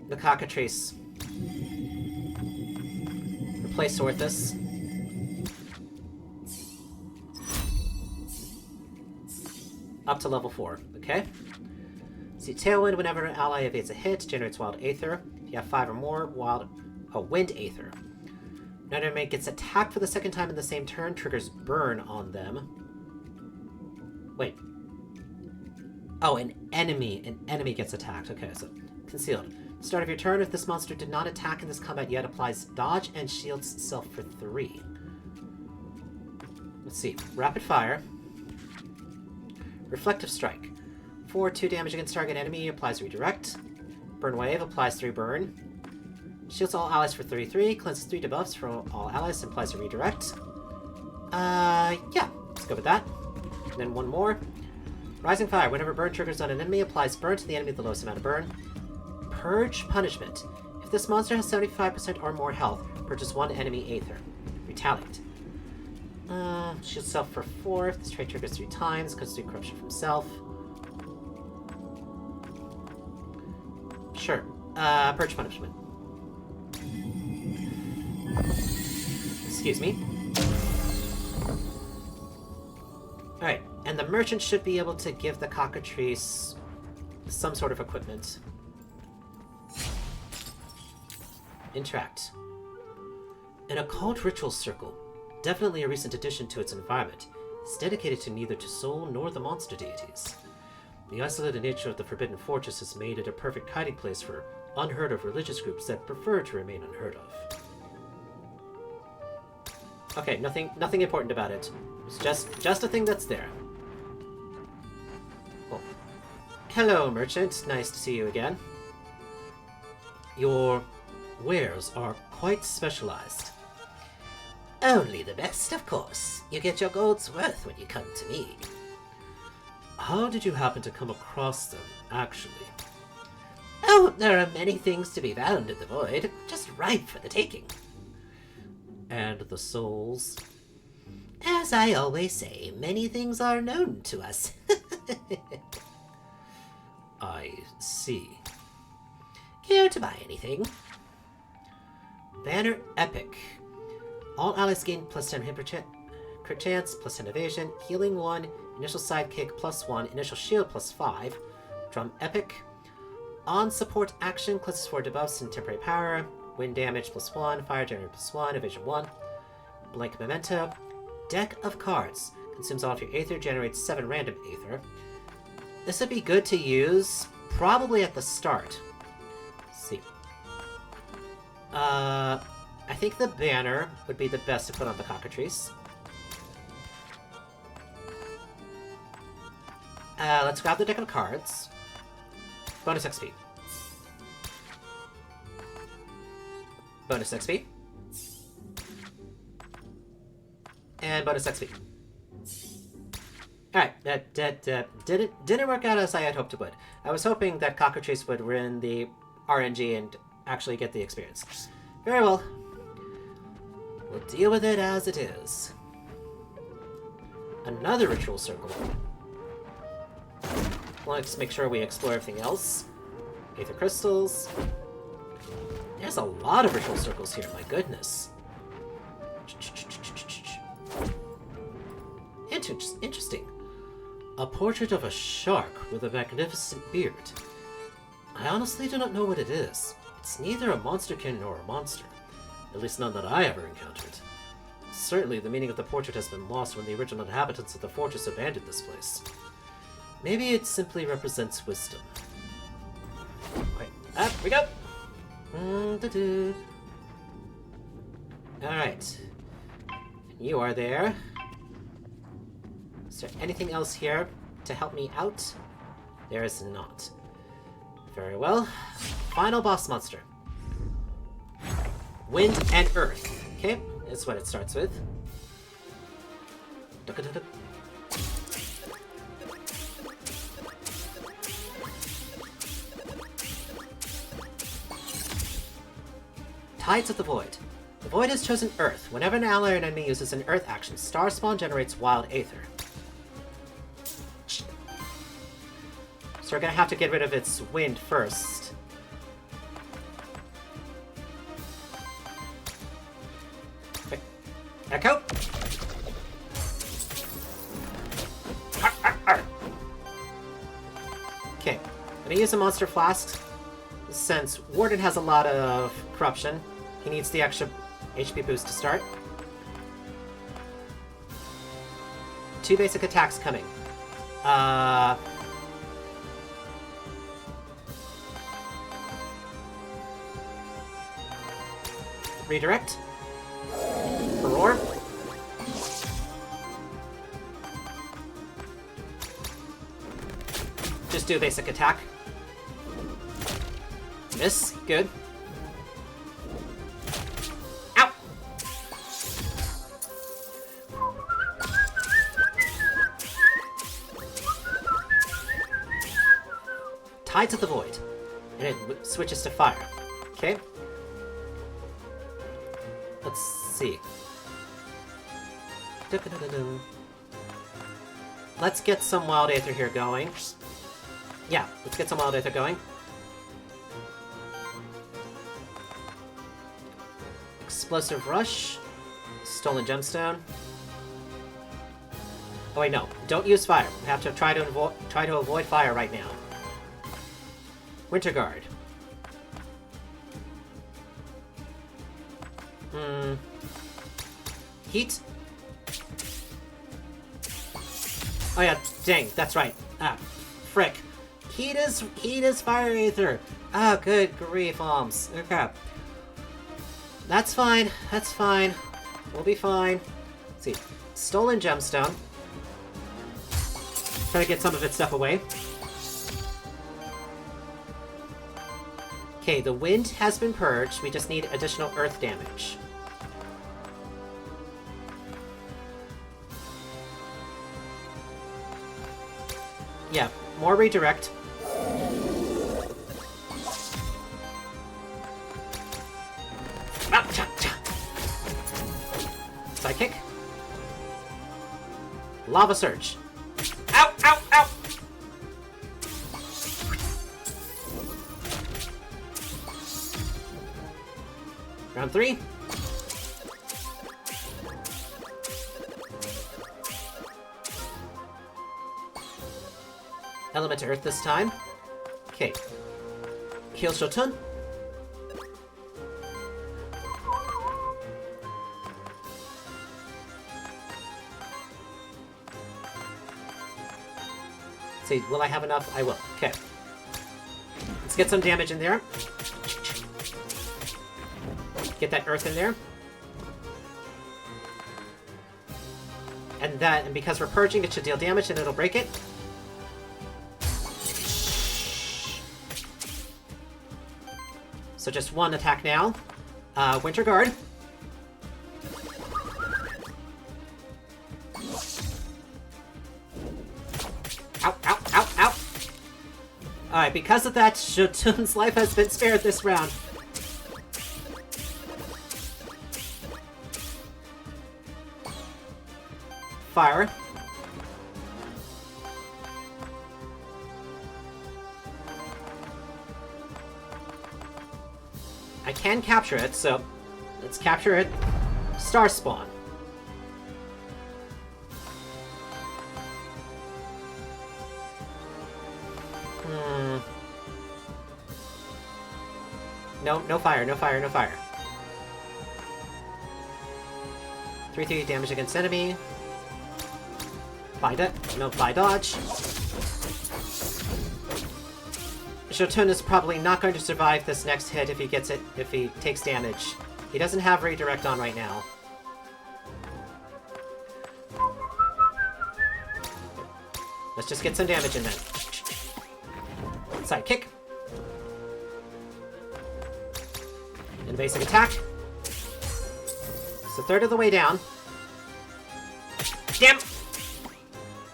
The cockatrice. Replace Orthus. Up to level 4, okay? See, Tailwind, whenever an ally evades a hit, generates Wild Aether. If you have 5 or more, Wind Aether. When an enemy gets attacked for the second time in the same turn, triggers Burn on them. Wait. Oh, an enemy gets attacked. Okay, so concealed. Start of your turn, if this monster did not attack in this combat yet, applies dodge and shields itself for 3. Let's see. Rapid Fire. Reflective Strike. 2 damage against target enemy, applies redirect. Burn Wave, applies 3 burn. Shields all allies for 3/3, cleanses 3 debuffs for all allies, applies a redirect. Yeah, let's go with that. And then one more. Rising Fire, whenever burn triggers on an enemy, applies burn to the enemy with the lowest amount of burn. Purge Punishment. If this monster has 75% or more health, purges 1 enemy Aether. Retaliate. Shield self for 4. If this trait triggers 3 times, cuts 3 corruption from self. Sure. Purge Punishment. Excuse me. Alright, and the merchant should be able to give the cockatrice some sort of equipment. Interact. An occult ritual circle. Definitely a recent addition to its environment. It's dedicated to neither to soul nor the monster deities. The isolated nature of the Forbidden Fortress has made it a perfect hiding place for unheard of religious groups that prefer to remain unheard of. Okay, nothing important about it. It's just a thing that's there. Oh. Hello, merchant. Nice to see you again. Your wares are quite specialized. Only the best, of course. You get your gold's worth when you come to me. How did you happen to come across them, actually? Oh, there are many things to be found in the void, just ripe for the taking. And the souls? As I always say, many things are known to us. I see. Care to buy anything? Banner Epic. All allies gain plus 10 crit chance, plus 10 evasion, healing 1, initial sidekick plus 1, initial shield plus 5. Drum Epic. On support action, classes 4 debuffs and temporary power. Wind damage +1, fire damage +1, evasion 1. Blank memento. Deck of cards. Consumes all of your Aether, generates 7 random Aether. This would be good to use probably at the start. Let's see. I think the banner would be the best to put on the cockatrice. Let's grab the deck of cards. Bonus XP. Bonus XP. And bonus XP. Alright, that didn't work out as I had hoped it would. I was hoping that Cockatrice would win the RNG and actually get the experience. Very well. We'll deal with it as it is. Another ritual circle. Let's make sure we explore everything else. Aether crystals. There's a lot of ritual circles here, my goodness. Interesting. A portrait of a shark with a magnificent beard. I honestly do not know what it is. It's neither a monsterkin nor a monster. At least none that I ever encountered. Certainly, the meaning of the portrait has been lost when the original inhabitants of the fortress abandoned this place. Maybe it simply represents wisdom. Wait, up we go! Alright. You are there. Is there anything else here to help me out? There is not. Very well. Final boss monster. Wind and Earth. Okay, that's what it starts with. Tides of the Void. The Void has chosen Earth. Whenever an ally or an enemy uses an Earth action, Star Spawn generates Wild Aether. So we're gonna have to get rid of its wind first. Okay. Echo! Okay, I'm gonna use a Monster Flask. Since Warden has a lot of corruption, he needs the extra HP boost to start. 2 basic attacks coming. Redirect. Roar. Just do a basic attack. Miss. Good. Ow! Tides of the Void. And it switches to fire. Okay. Let's see. Let's get some Wild Aether here going. Yeah, let's get some Wild Aether going. Explosive Rush. Stolen Gemstone. Oh wait, no. Don't use fire. We have to try to avoid fire right now. Winter Guard. Heat. Oh yeah, dang, that's right. Ah, frick. Heat is fire Aether. Ah, good grief, alms. Okay. That's fine. That's fine. We'll be fine. Let's see. Stolen Gemstone. Try to get some of its stuff away. Okay, the wind has been purged. We just need additional earth damage. Yeah, more redirect. Sidekick. Lava Surge. Ow, ow, ow! Round 3. Element Earth this time. Okay. Heal Shotun. See, will I have enough? I will. Okay. Let's get some damage in there. Get that earth in there. And because we're purging, it should deal damage and it'll break it. So just one attack now. Winter Guard. Ow, ow, ow, ow. Alright, because of that, Shotun's life has been spared this round. Fire. I can capture it, so let's capture it. Star Spawn. No, no fire, no fire, no fire. 3/3 damage against enemy. By dodge. Shotun is probably not going to survive this next hit if he takes damage. He doesn't have redirect on right now. Let's just get some damage in then. Sidekick. And basic attack. It's a third of the way down. Damn!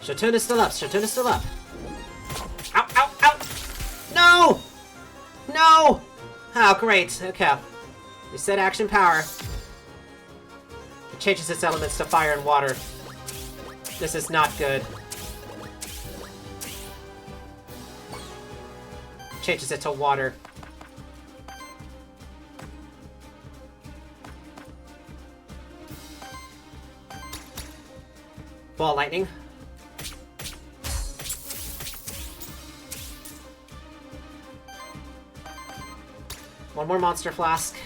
Shotun is still up. Shotun is still up. Ow, ow, ow! No! No! Oh, great. Okay. Reset action power. It changes its elements to fire and water. This is not good. Changes it to water. Ball lightning. One more monster flask.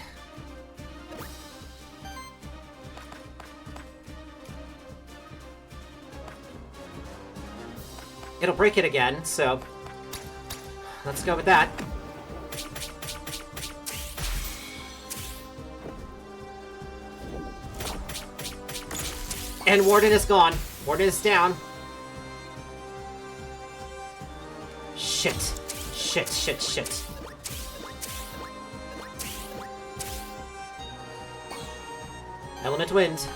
It'll break it again, so let's go with that. And Warden is gone. Warden is down. Shit. Shit, shit, shit. Element Wind.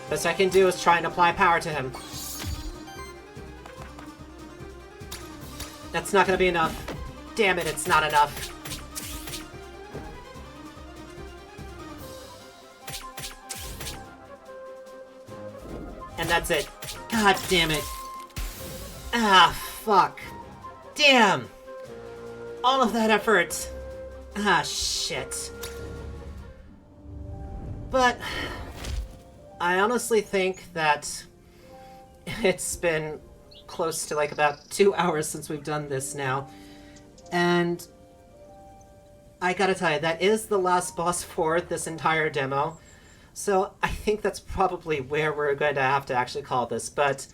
Best I can do is try and apply power to him. That's not gonna be enough. Damn it, it's not enough. And that's it. God damn it. Ah, fuck. Damn! All of that effort. Ah, shit. But I honestly think that it's been close to like about 2 hours since we've done this now. And I gotta tell you, that is the last boss for this entire demo. So I think that's probably where we're going to have to actually call this. But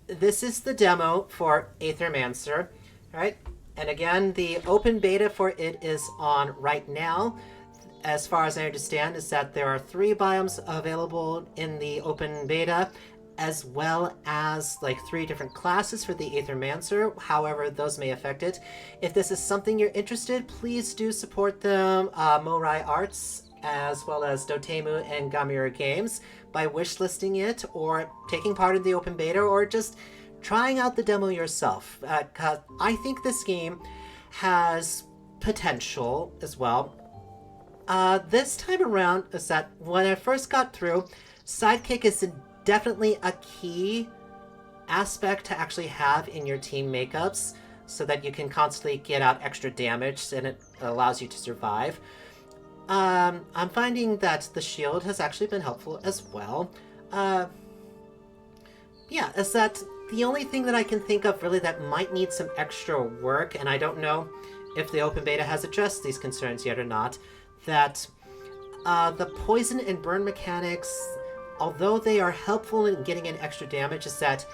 this is the demo for Aethermancer, right? And again, the open beta for it is on right now. As far as I understand, is that there are 3 biomes available in the open beta, as well as like 3 different classes for the Aethermancer. However, those may affect it. If this is something you're interested, please do support them, Moi Rai Arts, as well as Dotemu and Moi Rai Games, by wishlisting it, or taking part in the open beta, or just trying out the demo yourself. 'Cause I think this game has potential as well. This time around is that when I first got through, Sidekick is definitely a key aspect to actually have in your team makeups, so that you can constantly get out extra damage and it allows you to survive. I'm finding that the shield has actually been helpful as well. Yeah, is that the only thing that I can think of really that might need some extra work, and I don't know if the open beta has addressed these concerns yet or not, that the poison and burn mechanics, although they are helpful in getting in extra damage, is that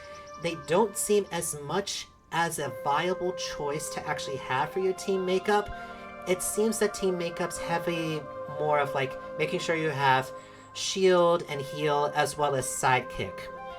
they don't seem as much as a viable choice to actually have for your team makeup. It seems that team makeup's heavy more of like making sure you have shield and heal as well as sidekick.